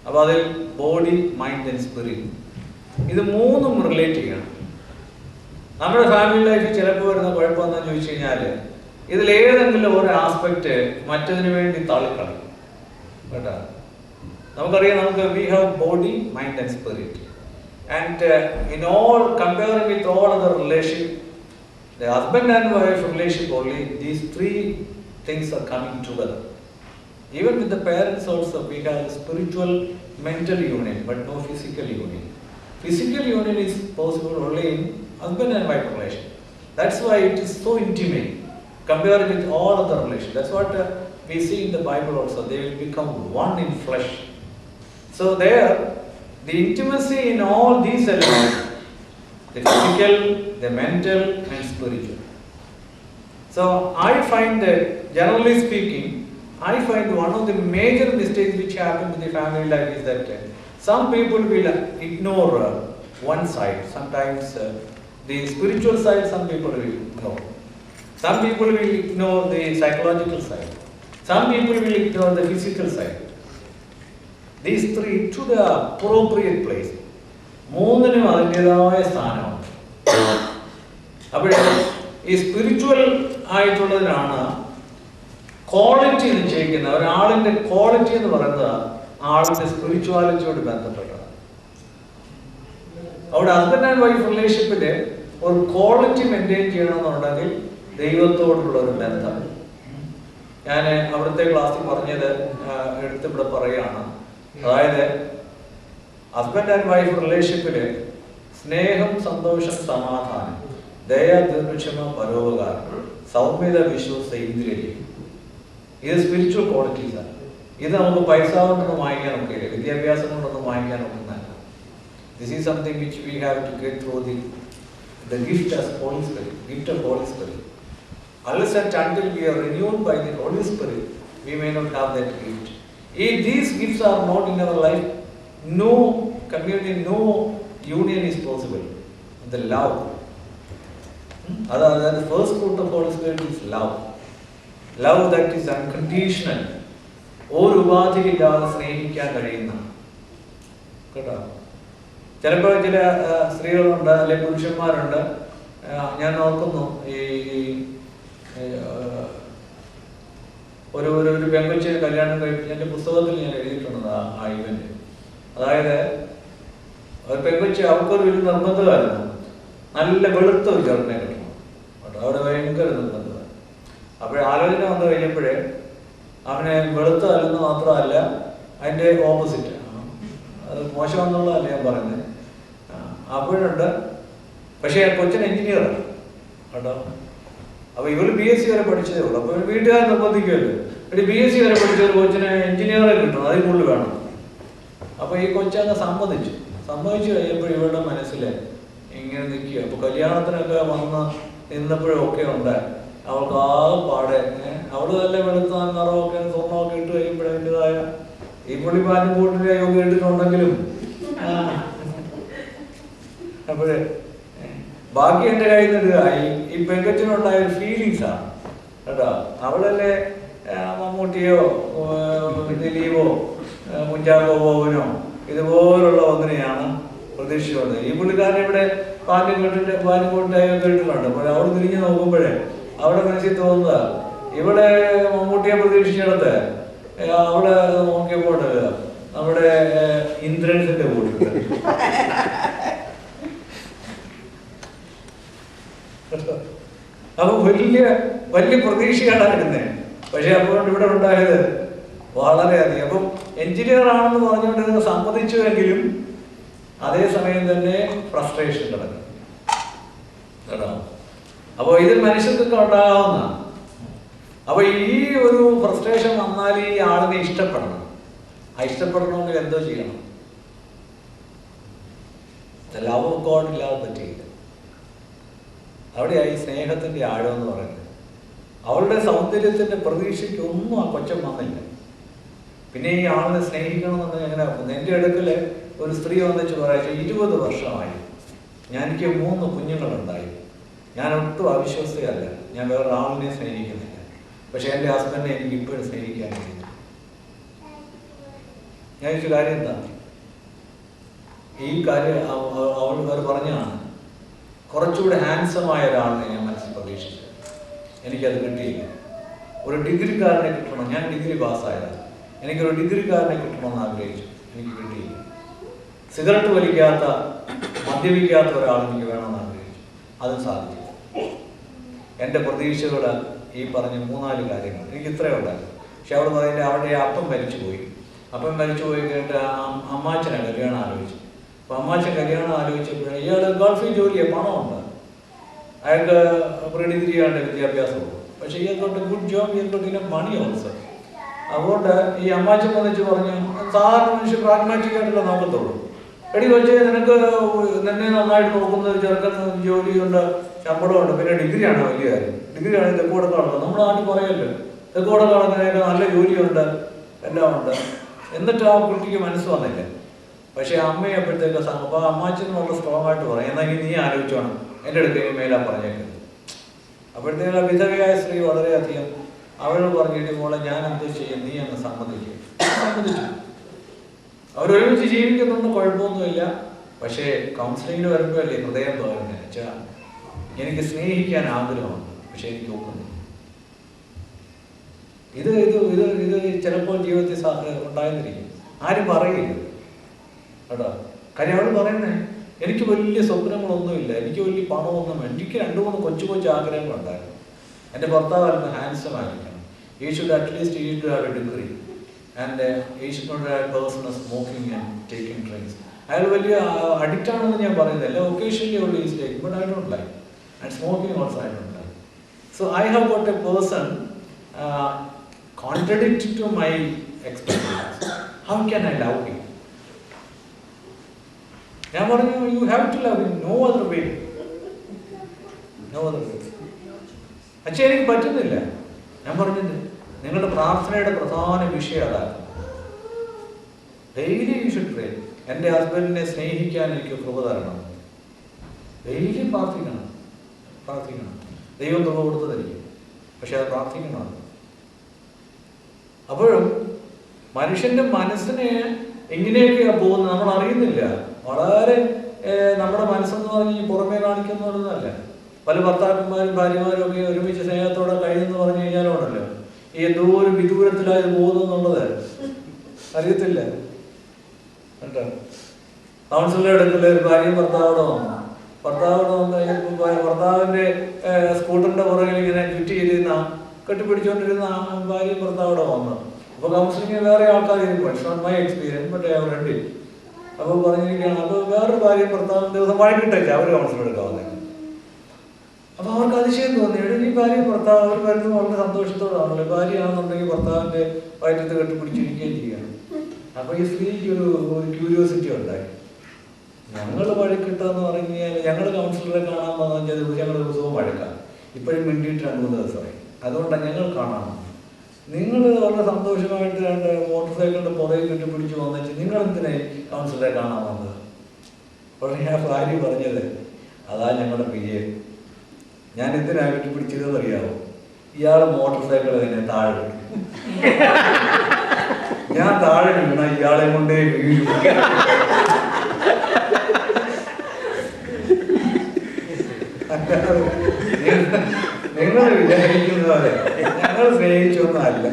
അപ്പോൾ അതിൽ ബോഡി, മൈൻഡ് ആൻഡ് സ്പിരിറ്റ്, ഇത് മൂന്നും റിലേറ്റ് ചെയ്യണം. നമ്മുടെ ഫാമിലി ലൈഫിൽ ചിലപ്പോൾ വരുന്ന കുഴപ്പമെന്ന് ചോദിച്ചു കഴിഞ്ഞാൽ ഇതിലേതെങ്കിലും ഒരു ആസ്പെക്റ്റ് മറ്റതിനു വേണ്ടി തള്ളിക്കളയും കേട്ടോ. നമുക്കറിയാം, we have body, mind and spirit. And in all comparing with all other relationship, the husband and wife relationship only, these three things are coming together. Even with the parents also, we have spiritual, mental union, but no physical union. Physical union is possible only in husband and wife relation. That's why it is so intimate compared with all other relations. That's what we see in the Bible also. They will become one in flesh. So there, the intimacy in all these elements, the physical, the mental and spiritual. So I find that, generally speaking, I find one of the major mistakes which happen in the family life is that some people will ignore one side. Sometimes the spiritual side, some people will ignore. Some people will ignore the psychological side. Some people will ignore the physical side. These three to the appropriate place. മൂന്നിനും അതിൻ്റെതായ സ്ഥാനമാണ്. അപ്പോൾ ഈ spiritual ആയിട്ടുള്ളതിനാണ് quality നിശ്ചയിക്കുന്നത്. ഒരാളിൻ്റെ quality എന്ന് പറയുന്നത് ആളിൻ്റെ സ്പിരിച്വാലിറ്റിയോട് ബന്ധപ്പെട്ടതാണ്. അവിടെ ഹസ്ബൻഡ് ആൻഡ് വൈഫ് റിലേഷൻഷിപ്പിൽ ഒരു ക്വാളിറ്റി മെയിൻറ്റെയിൻ ചെയ്യണമെന്നുണ്ടെങ്കിൽ ദൈവത്തോടുള്ള ഒരു ബന്ധം. ഞാൻ അവിടുത്തെ ക്ലാസ്സിൽ പറഞ്ഞത് എടുത്തിവിടെ പറയുകയാണ്. അതായത് ഹസ്ബൻഡ് ആൻഡ് വൈഫ് റിലേഷൻഷിപ്പിൽ സ്നേഹം, സന്തോഷം, സമാധാനം, ദയ, ദീർഘക്ഷമ, പരോപകാരം, സൗമ്യത, വിശ്വസ്ത, ഇന്ദ്രിയം, ഇത് സ്പിരിച്വൽ ക്വാളിറ്റീസാണ്. ഇത് നമുക്ക് പൈസ കൊണ്ടൊന്നും വാങ്ങിക്കാൻ ഒക്കെയില്ല, വിദ്യാഭ്യാസം കൊണ്ടൊന്നും വാങ്ങിക്കാൻ ഒക്കുന്നല്ല. This is something which we have to get through the gift as Holy Spirit, gift of Holy Spirit. Unless and until we are renewed by the Holy Spirit, we may not have that gift. If these gifts are not in our life, no communion, no union is possible. The love. The first fruit of Holy Spirit is love. Love that is unconditional. ഒരു ഉപാധിയില്ലാതെ സ്നേഹിക്കാൻ കഴിയുന്ന കേട്ടോ. ചിലപ്പോൾ ചില സ്ത്രീകളുണ്ട്, അല്ലെങ്കിൽ പുരുഷന്മാരുണ്ട്. ഞാൻ ഓർക്കുന്നു, ഈ ഒരു പെങ്കൊച്ചിനെ കല്യാണം കഴിപ്പിച്ച് എൻ്റെ പുസ്തകത്തിൽ ഞാൻ എഴുതിയിട്ടുണ്ട് ആ ഇവന്റ്. അതായത് ഒരു പെങ്കൊച്ചി അവർക്കൊരു വലിയ നിർബന്ധമായിരുന്നു, നല്ല വെളുത്ത ഒരു ചെറുക്കനെ കിട്ടണം കേട്ടോ. അവിടെ ഭയങ്കര നിർബന്ധമാണ്. അപ്പോൾ ആലോചന വന്നു കഴിഞ്ഞപ്പോഴേ അവനെ വെളുത്തതല്ലെന്ന് മാത്രമല്ല, അതിൻ്റെ ഓപ്പോസിറ്റ്. അത് മോശമെന്നുള്ളതല്ല ഞാൻ പറയുന്നത്. അപ്പോഴുണ്ട്. പക്ഷേ ആ കൊച്ചിന് എഞ്ചിനീയറാണ് കേട്ടോ. അപ്പോൾ ഇവർ BSc വരെ പഠിച്ചതേ ഉള്ളൂ. അപ്പോൾ വീട്ടുകാർ നിർബന്ധിക്കുമല്ലോ, ഒരു BSc വരെ പഠിച്ച ഒരു കൊച്ചിന് എഞ്ചിനീയറെ കിട്ടണം, അതിൽ കൂടുതൽ വേണം. അപ്പോൾ ഈ കൊച്ചങ്ങ് സമ്മതിച്ചു കഴിഞ്ഞപ്പോൾ ഇവരുടെ മനസ്സിൽ ഇങ്ങനെ നിൽക്കുക. അപ്പോൾ കല്യാണത്തിനൊക്കെ വന്ന് നിന്നപ്പോഴൊക്കെ ഉണ്ട് അവൾക്ക് ആ പാടെ അവൾ നല്ല വെളുത്ത നിറമൊക്കെ സ്വർണ്ണമൊക്കെ ഇട്ട് കഴിയുമ്പോഴതിൻ്റെതായ ഈ പുള്ളിപ്പാനും കൂട്ടിൻ്റെ യോഗ ഇട്ടിട്ടുണ്ടെങ്കിലും അപ്പോഴേ ബാക്കി എൻ്റെ കയ്യിൽ നിന്ന് ഈ പെങ്കച്ചിനുണ്ടായ ഒരു ഫീലിങ്സാണ് കേട്ടോ. അവളല്ലേ മമ്മൂട്ടിയോ ദിലീപോ കുഞ്ചാക്കോ ബോബനോ ഇതുപോലുള്ള ഒന്നിനെയാണ് പ്രതീക്ഷിച്ചുള്ളത്. ഈ പുള്ളിക്കാരൻ ഇവിടെ പാനുകൂട്ടായൊക്കെ ഇട്ടിട്ടുണ്ട്. അപ്പോൾ അവിടെ തിരിഞ്ഞ് നോക്കുമ്പോഴേ അവിടെ മനസ്സിൽ തോന്നുക ഇവിടെ മമ്മൂട്ടിയെ പ്രതീക്ഷിച്ചിടത്ത് അവിടെ നോക്കിയപ്പോൾ നമ്മുടെ ഇന്ദ്രൻസിന്റെ കൂടെ അപ്പൊ വലിയ പ്രതീക്ഷയാണ് വരുന്നത്. പക്ഷെ അപ്പോൾ ഇവിടെ ഉണ്ടായത് വളരെയധികം. അപ്പം എഞ്ചിനീയർ ആണെന്ന് പറഞ്ഞുകൊണ്ട് നിങ്ങൾ സമ്മതിച്ചുവെങ്കിലും അതേസമയം തന്നെ ഫ്രസ്ട്രേഷൻ കിടക്കും കേട്ടോ. അപ്പോൾ ഇത് മനുഷ്യർക്കൊക്കെ ഉണ്ടാകാവുന്നതാണ്. അപ്പോൾ ഈ ഒരു ഫ്രസ്ട്രേഷൻ വന്നാൽ ഈ ആളിനെ ഇഷ്ടപ്പെടണം. ഇഷ്ടപ്പെടണമെങ്കിൽ എന്തോ ചെയ്യണം? ലവ് ഓഫ് ഗോഡ് ഇല്ലാതെ പറ്റിയില്ല. അവിടെയായി സ്നേഹത്തിൻ്റെ ആഴം എന്ന് പറയുന്നത്. അവളുടെ സൗന്ദര്യത്തിൻ്റെ പ്രതീക്ഷയ്ക്ക് ഒന്നും ആ കൊച്ചം വന്നില്ല. പിന്നെ ഈ ആളിനെ സ്നേഹിക്കണമെന്നുണ്ടെങ്കിൽ എങ്ങനെ ആകുന്നത്? എൻ്റെ അടുക്കൽ ഒരു സ്ത്രീ വന്നിച്ച് പറയാ, 20 വർഷമായി എനിക്ക് 3 കുഞ്ഞുങ്ങളുണ്ടായി. ഞാൻ ഒട്ടും അവിശ്വസ്തയല്ല, ഞാൻ വേറെ ആളിനെ സ്നേഹിക്കുന്നില്ല. പക്ഷെ എൻ്റെ ഹസ്ബൻഡിനെ എനിക്ക് ഇപ്പോഴും സ്നേഹിക്കാൻ കഴിയും. ഞാൻ ചോദിച്ച കാര്യം എന്താ? ഈ കാര്യം അവൾ വേറെ പറഞ്ഞാണ്, കുറച്ചുകൂടെ ഹാൻസമായ ഒരാളിനെ ഞാൻ മനസ്സിൽ പ്രതീക്ഷിച്ചു. എനിക്കത് കിട്ടിയില്ല. ഒരു ഡിഗ്രിക്കാരനെ കിട്ടണം. ഞാൻ ഡിഗ്രി പാസ്സായതാണ്. എനിക്കൊരു ഡിഗ്രിക്കാരനെ കിട്ടണമെന്ന് ആഗ്രഹിച്ചു. എനിക്ക് കിട്ടിയില്ല. സിഗരറ്റ് വലിക്കാത്ത, മദ്യപിക്കാത്ത ഒരാൾ എനിക്ക് വേണമെന്ന് ആഗ്രഹിച്ചു. അതും സാധിച്ചില്ല. എൻ്റെ പ്രതീക്ഷകൾ ഈ പറഞ്ഞ 3-4 കാര്യങ്ങൾ എനിക്ക് ഇത്രയും ഉണ്ടായിരുന്നു. പക്ഷെ അവിടെ പറയുന്നത് അവിടെ അപ്പം മരിച്ചു പോയി കഴിഞ്ഞിട്ട് അമ്മാച്ചനെ കല്യാണം ആലോചിച്ചു. അപ്പം അമ്മാച്ചൻ കല്യാണം ആലോചിച്ചപ്പോഴാണ് ഇയാൾ ഗൾഫിൽ ജോലിയാണ്, പണമുണ്ട്, അയാൾക്ക് പ്രീ ഡിഗ്രി ആണ്ട് വിദ്യാഭ്യാസമുള്ളൂ. പക്ഷേ ഇയാൾക്കൊട്ട് ഗുഡ് ജോബ്, ഇയാൾക്കൊട്ട് മണി ഓൾസോ. അതുകൊണ്ട് ഈ അമ്മാച്ചൻ വന്നിച്ച് പറഞ്ഞു, സാധാരണ മനുഷ്യൻ പ്രാഗ്മാറ്റിക് ആയിട്ടുള്ള നോക്കത്തുള്ളൂ. എടി കൊച്ചേ, നിനക്ക് നിന്നെ നന്നായിട്ട് നോക്കുന്ന ഒരു ചെറുക്കൻ ജോലിയുണ്ട്, ശമ്പളമുണ്ട്, പിന്നെ ഡിഗ്രിയാണ് വലിയ കാര്യം. ഡിഗ്രിയാണ് തെക്കോടൊക്കെ നടക്കുന്നത്. നമ്മുടെ നാട്ടിൽ പറയല്ലോ തെക്കോടൊക്കെ നടക്കുന്നതിനൊക്കെ നല്ല ജോലിയുണ്ട്, എല്ലാം ഉണ്ട്. എന്നിട്ട് ആ കുട്ടിക്ക് മനസ്സ് വന്നില്ല. പക്ഷെ അമ്മയെ അപ്പോഴത്തേക്ക് അപ്പോൾ അമ്മാച്ചൻ വളരെ സ്ട്രോങ് ആയിട്ട് പറയും, എന്നാൽ നീ ആലോചിച്ചോണം, എൻ്റെ അടുത്ത് മേലാ പറഞ്ഞേക്കുന്നത്. അപ്പോഴത്തേക്ക് വിധവയായ സ്ത്രീ വളരെയധികം അവരോട് പറഞ്ഞിട്ട്, മോളെ ഞാൻ എന്തോ ചെയ്യും, നീ അങ്ങ് സമ്മതിക്കും. സമ്മതിച്ചു. അവരൊരുമിച്ച് ജീവിക്കുന്നുണ്ട്, കുഴപ്പമൊന്നുമില്ല. പക്ഷേ കൗൺസിലിങ്ങിന് വരുമ്പോഴല്ലേ ഹൃദയം തോന്നുന്നത് വെച്ചാൽ എനിക്ക് സ്നേഹിക്കാൻ ആഗ്രഹമുണ്ട്, പക്ഷെ എനിക്ക് ഒക്കുന്നു. ഇത് ഇത് ഇത് ഇത് ചിലപ്പോൾ ജീവിതത്തിൽ ഉണ്ടായിരുന്നിരിക്കും. ആരും പറയില്ല കേട്ടോ. കാര്യം അവൾ പറയുന്നേ, എനിക്ക് വലിയ സ്വപ്നങ്ങളൊന്നുമില്ല, എനിക്ക് വലിയ പണമൊന്നും വേണ്ട, എനിക്ക് 2-3 കൊച്ചു ആഗ്രഹങ്ങളുണ്ടായിരുന്നു. എൻ്റെ ഭർത്താവ് അല്പം ഹാൻസം ആയിരിക്കണം, he should at least have a degree, and he should not have a person smoking and taking drinks. അയാൾ വലിയ അഡിക്റ്റ് ആണെന്ന് ഞാൻ പറയുന്നില്ല, occasionally only is taking, but I don't like, and smoking also I don't like. So I have got a person contradicted to my expectations. How can I love him? ഞാൻ പറഞ്ഞു, you have to love him, no other way, no other way. പക്ഷേ എനിക്ക് പറ്റുന്നില്ല. ഞാൻ പറഞ്ഞില്ലേ, നിങ്ങളുടെ പ്രാർത്ഥനയുടെ പ്രധാന വിഷയം അതാണ്. ഡെയിലി യു ഷുഡ് പ്രേ. എൻ്റെ ഹസ്ബൻഡിനെ സ്നേഹിക്കാൻ എനിക്ക് കൃപ തരണം. ഡെയിലി പ്രാർത്ഥിക്കണം. ദൈവം കൃപ കൊടുത്തതായിരിക്കും, പക്ഷെ അത് പ്രാർത്ഥിക്കണം. അപ്പോഴും മനുഷ്യന്റെ മനസ്സിനെ എങ്ങനെയൊക്കെയാണ് പോകുന്നത് നമ്മൾ അറിയുന്നില്ല. വളരെ നമ്മുടെ മനസ്സെന്ന് പറഞ്ഞ് പുറമേ കാണിക്കുന്നതല്ല. പല ഭർത്താക്കന്മാരും ഭാര്യമാരും ഒക്കെ ഒരുമിച്ച് സ്നേഹത്തോടെ കഴിയുമെന്ന് പറഞ്ഞു കഴിഞ്ഞാലുണ്ടല്ലോ, ഈ എന്തോ ഒരു വിദൂരത്തിലായത് പോകുന്നുള്ളത് അറിയത്തില്ല കേട്ടോ. കൗൺസിലർ എടുക്കില്ല, ഒരു ഭാര്യയും ഭർത്താവോടെ വന്നു. ഭർത്താവിന്റെ സ്കൂട്ടറിന്റെ പുറകിൽ ഇങ്ങനെ ചുറ്റി ഇരുന്ന കെട്ടിപ്പിടിച്ചുകൊണ്ടിരുന്ന ഭാര്യയും ഭർത്താവോടെ വന്നു. അപ്പൊ കൗൺസിലിംഗ് വേറെ ആൾക്കാർ ഇരിക്കും. It's not my experience, but I have read it. അപ്പൊ പറഞ്ഞിരിക്കുകയാണ്, അപ്പൊ വേറൊരു ഭാര്യയും ഭർത്താവും ദിവസം വഴക്കിട്ടേക്ക് അവർ കൗൺസിലർ എടുക്കാവുന്നേ. അപ്പൊ അവർക്ക് അതിശയം തോന്നി, ഈ ഭാര്യയും ഭർത്താവ് അവർ വരുന്നത് വളരെ സന്തോഷത്തോടാണല്ലോ. ഭാര്യയാണെന്നുണ്ടെങ്കിൽ ഭർത്താവിന്റെ വയറ്റത്ത് കെട്ടിപ്പിടിച്ചിരിക്കുകയും ചെയ്യണം. അപ്പൊ ഈ സ്ത്രീക്ക് ഒരു ക്യൂരിയോസിറ്റി ഉണ്ടായി. ഞങ്ങൾ വഴക്കിട്ടെന്ന് പറഞ്ഞു കഴിഞ്ഞാൽ ഞങ്ങൾ കൗൺസിലറെ കാണാൻ വന്നാൽ ഞങ്ങൾ ദിവസവും വഴക്കാം. ഇപ്പോഴും മിണ്ടിയിട്ട് 2-3 ദിവസമായി. അതുകൊണ്ടാണ് ഞങ്ങൾ കാണാൻ. നിങ്ങൾ വളരെ സന്തോഷമായിട്ട് 2 മോട്ടോർ സൈക്കിളിന്റെ പുറകെ കെട്ടിപ്പിടിച്ച് വന്നിട്ട് നിങ്ങൾ എന്തിനായി കൗൺസിലറെ കാണാൻ വന്നത്? അപ്പോൾ ഞാൻ ഭാര്യ പറഞ്ഞത്, അതാ ഞങ്ങളുടെ വിജയം. ഞാൻ എന്തിനാ കെട്ടിപ്പിടിച്ചതെന്ന് അറിയാമോ? ഇയാളെ മോട്ടോർ സൈക്കിൾ തന്നെ താഴെ, ഞാൻ താഴെ വീണ ഇയാളെ കൊണ്ടേ വീഴും. നിങ്ങൾ വിചാരിക്കുന്നവരെ ഞങ്ങൾ സ്നേഹിച്ചൊന്നും അല്ല.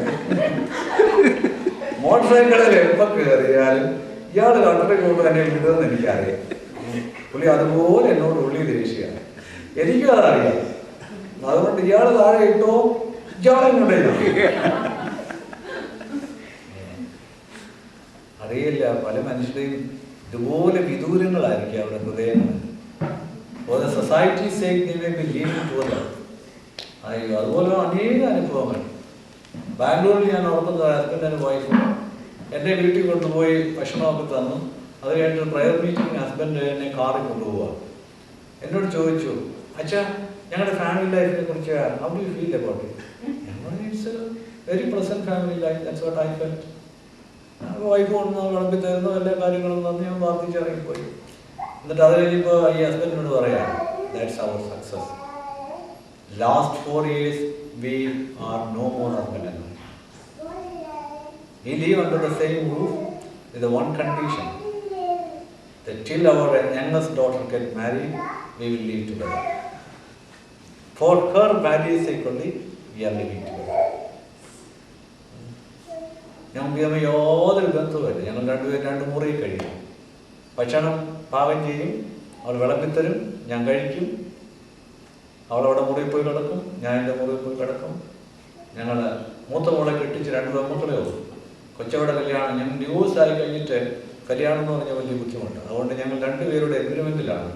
മോട്ടോർ സൈക്കിളിൽ എപ്പം കയറിയാലും ഇയാൾ കണ്ടറി കൊണ്ട് തന്നെ വിടുമെന്ന് എനിക്കറിയാം. പുള്ളി അതുപോലെ എന്നോട് ഉള്ളി ദേഷ്യമാണ്, എനിക്കും അതറിയാം. അതുകൊണ്ട് ഇയാൾ താഴെ ഇട്ടോ ഇയാളെ കൊണ്ടേ അറിയില്ല. പല മനുഷ്യരെയും ഇതുപോലെ വിദൂരങ്ങളായിരിക്കും അവരുടെ ഹൃദയങ്ങൾ. സൊസൈറ്റി അതുപോലെ അനേക അനുഭവങ്ങൾ. ബാംഗ്ലൂരിൽ ഞാൻ ഓർക്കുന്ന ഹസ്ബൻഡ് ആൻഡ് വൈഫ് എൻ്റെ വീട്ടിൽ കൊണ്ടുപോയി ഭക്ഷണമൊക്കെ തന്നു. അത് കഴിഞ്ഞിട്ട് പ്രയർ മീറ്റിംഗ് ഹസ്ബൻഡ് എന്നെ കാറിൽ കൊണ്ടുപോവുക. എന്നോട് ചോദിച്ചു, അച്ഛാ ഞങ്ങളുടെ ഫാമിലി ലൈഫിനെ കുറിച്ച് how do you feel about it? It's A very pleasant family life, that's what I felt. Wife കൊണ്ടു വിളമ്പി തരുന്നു, എല്ലാ കാര്യങ്ങളും തന്നു. ഞാൻ പ്രാർത്ഥിച്ചിറങ്ങിപ്പോയി. എന്നിട്ട് അത് കഴിഞ്ഞപ്പോൾ ഈ ഹസ്ബൻഡിനോട് പറയാം, that's our success. Last 4 years we are no more husband and wife. We live under the same roof with the one condition, that till our youngest daughter get married, we will live together. For her marriage sake only, we are living together. ഞങ്ങൾക്ക് യാതൊരു ബന്ധവുമില്ല. ഞങ്ങൾ 2 പേരും 2 മുറിയിൽ കഴിയും. ഭക്ഷണം പാകം ചെയ്യും, അവൾ വിളമ്പിത്തരും, ഞാൻ കഴിക്കും. അവളവിടെ മുറിയിൽ പോയി കിടക്കും, ഞാൻ എൻ്റെ മുറിയിൽ പോയി കിടക്കും. ഞങ്ങൾ മൂത്ത മോളെ കെട്ടിച്ച് 2 പെൺമക്കളേ ഉള്ളൂ. കൊച്ചവിടെ കല്യാണം, ഞങ്ങൾ ഡിവോഴ്സ് ആയി കഴിഞ്ഞിട്ട് കല്യാണം എന്ന് പറഞ്ഞാൽ വലിയ ബുദ്ധിമുട്ട്. അതുകൊണ്ട് ഞങ്ങൾ 2 പേരുടെ എഗ്രിമെൻറ്റിലാണ്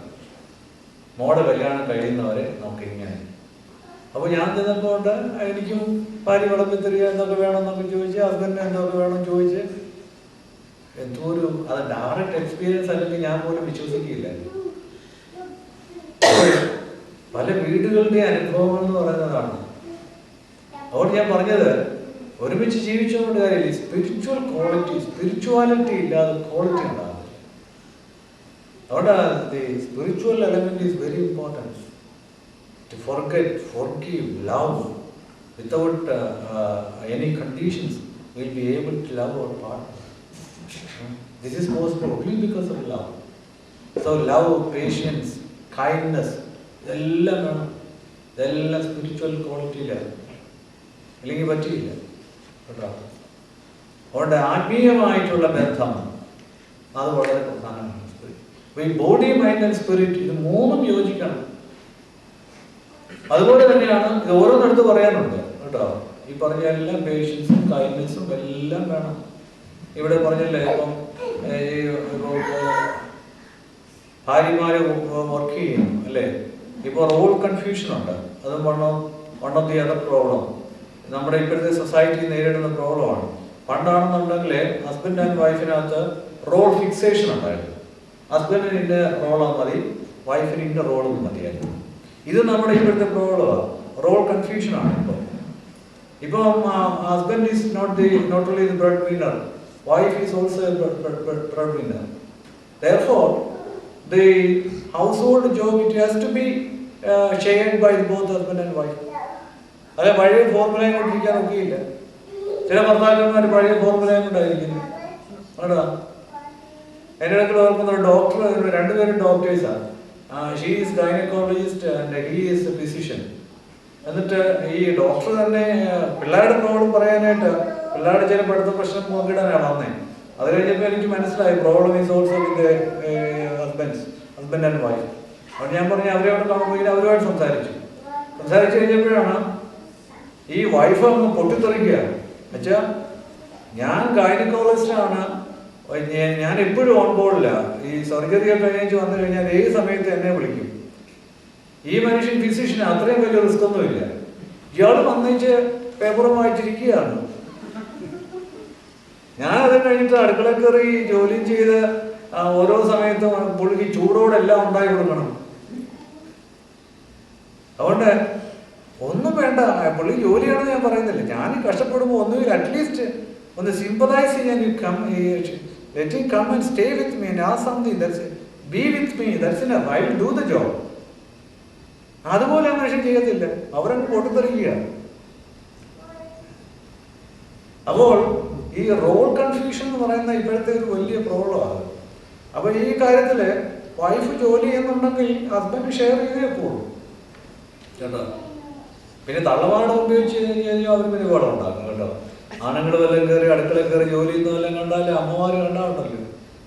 മോടെ കല്യാണം കഴിയുന്നവരെ നമുക്ക് ഇങ്ങനെ. അപ്പോൾ ഞാൻ ചെന്നപ്പോൾ എനിക്കും ഭാര്യ വിളമ്പിത്തരിക എന്തൊക്കെ വേണമെന്നൊക്കെ ചോദിച്ച്, ഹസ്ബൻഡിന് എന്തൊക്കെ വേണം ചോദിച്ച് എന്തോ ഒരു അത് ഡയറക്റ്റ് എക്സ്പീരിയൻസ് അല്ലെങ്കിൽ ഞാൻ പോലും വിശ്വസിക്കില്ല. പല വീടുകളുടെ അനുഭവങ്ങൾ എന്ന് പറയുന്നതാണ്. അതുകൊണ്ട് ഞാൻ പറഞ്ഞത് ഒരുമിച്ച് ജീവിച്ചുകൊണ്ട് കാര്യമില്ല. സ്പിരിച്വൽ ക്വാളിറ്റി, സ്പിരിച്വാലിറ്റി ഇല്ലാതെ ക്വാളിറ്റി ഉണ്ടാകും. അതുകൊണ്ട് the spiritual element is very important. To forget, forgive, love without any conditions, we'll be able to love our partner. This is possible only because of love. So love, patience, kindness, ഇതെല്ലാം വേണം. ഇതെല്ലാം spiritual ക്വാളിറ്റിയിലാണ്, അല്ലെങ്കിൽ പറ്റിയില്ല കേട്ടോ. അതുകൊണ്ട് ആത്മീയമായിട്ടുള്ള ബന്ധം അത് വളരെ പ്രധാനമാണ്. ഈ ബോഡി, മൈൻഡ് ആൻഡ് സ്പിരിറ്റ് ഇത് മൂന്നും യോജിക്കണം. അതുപോലെ തന്നെയാണ് ഇത് ഓരോന്നിടത്ത് പറയാനുണ്ട് കേട്ടോ. ഈ പറഞ്ഞ എല്ലാം പേഷ്യൻസും കൈൻഡ്നെസ്സും എല്ലാം വേണം. ഇവിടെ പറഞ്ഞല്ലേ ഇപ്പം ഭാര്യമാരെ വർക്ക് ചെയ്യണം അല്ലേ. ഇപ്പോൾ റോൾ കൺഫ്യൂഷൻ ഉണ്ട്. അതും one of the other problem നമ്മുടെ ഇപ്പോഴത്തെ സൊസൈറ്റി നേരിടുന്ന പ്രോബ്ലമാണ്. പണ്ടാണെന്നുണ്ടെങ്കിൽ ഹസ്ബൻഡ് ആൻഡ് വൈഫിനകത്ത് റോൾ ഫിക്സേഷൻ ഉണ്ടായിരുന്നു. ഹസ്ബൻഡിന് ഇന്ന റോളാണ് മതി, വൈഫിന് ഇന്ന റോളും മതിയായിരുന്നു. ഇത് നമ്മുടെ ഇപ്പോഴത്തെ പ്രോബ്ലമാണ്. റോൾ കൺഫ്യൂഷനാണ് ഇപ്പം husband is not only the breadwinner, wife is also a breadwinner. Therefore, the household job, it has to be shared by both husband and wife. അതെ, പഴയ ഫോർമുലയും കൊണ്ടിരിക്കാൻ ഒക്കെയില്ല. ചില ഭർത്താക്കന്മാർ പഴയ ഫോർമുലയും കൊണ്ടായിരിക്കുന്നു കേട്ടോ. എൻ്റെ ഇടയ്ക്ക് ഓർക്കുന്ന ഒരു ഡോക്ടർ, രണ്ടുപേരും ഡോക്ടേഴ്സാണ്. She is gynaecologist and he is a physician. എന്നിട്ട് ഈ ഡോക്ടർ തന്നെ പിള്ളേരുടെ പ്രോബ്ലം പറയാനായിട്ട്, പിള്ളേരുടെ ചില പഠിത്ത പ്രശ്നം നോക്കിയിട്ടാണ് വന്നേ. അത് കഴിഞ്ഞപ്പോൾ എനിക്ക് മനസ്സിലായി problem is also with husband and wife. അപ്പോൾ ഞാൻ പറഞ്ഞു അവരോട് കാണുമ്പോൾ അവരുമായിട്ട് സംസാരിച്ചു കഴിഞ്ഞപ്പോഴാണ് ഈ വൈഫ് അങ്ങ് പൊട്ടിത്തെറിക്കുക. എന്നുവെച്ചാൽ ഞാൻ ഗൈനക്കോളജിസ്റ്റാണ്, ഞാൻ എപ്പോഴും ഓൺ ബോർഡില്ല. ഈ സർജറി ഒക്കെ കഴിഞ്ഞ് വന്നു കഴിഞ്ഞാൽ ഏത് സമയത്ത് എന്നെ വിളിക്കും. ഈ മനുഷ്യൻ ഫിസിഷ്യന് അത്രയും വലിയ റിസ്ക് ഒന്നുമില്ല. ഇയാൾ വന്നിച്ച് പേപ്പറും വായിച്ചിരിക്കുകയാണ്. ഞാൻ അത് കഴിഞ്ഞിട്ട് അടുക്കള കയറി ജോലിയും ചെയ്ത് ഓരോ സമയത്തും പുള്ളിക്ക് ചൂടോടെല്ലാം ഉണ്ടായി കൊടുക്കണം. അതുകൊണ്ട് ഒന്നും വേണ്ട, പുള്ളി ജോലിയാണെന്ന് ഞാൻ പറയുന്നില്ല. ഞാൻ കഷ്ടപ്പെടുമ്പോൾ ഒന്നുമില്ല, അറ്റ്ലീസ്റ്റ് ഒന്ന് സിമ്പതൈസ് ചെയ്യാൻ let him come and stay with me and ask something, be with me, that's enough, I will do the job. അതുപോലെ മനുഷ്യൻ ചെയ്യത്തില്ല, അവരങ്ങ് പൊട്ടിത്തെറിക്കുക. അപ്പോൾ ഈ റോൾ കൺഫ്യൂഷൻ എന്ന് പറയുന്ന ഇപ്പോഴത്തെ ഒരു വലിയ പ്രോബ്ലമാണ്. അപ്പോൾ ഈ കാര്യത്തിൽ വൈഫ് ജോലി ചെയ്യുന്നുണ്ടെങ്കിൽ ഹസ്ബൻഡ് ഷെയർ ചെയ്തേ പോകും കേട്ടോ. പിന്നെ തള്ളവാടം ഉപയോഗിച്ച് കഴിഞ്ഞാൽ അവർ പിന്നെ പാടം ഉണ്ടാക്കും കേട്ടോ. ആണുങ്ങൾ വല്ലതും കയറി അടുക്കള കയറി ജോലി ചെയ്യുന്ന വല്ലതും കണ്ടാൽ അമ്മമാർ കണ്ടാവുണ്ടല്ലോ.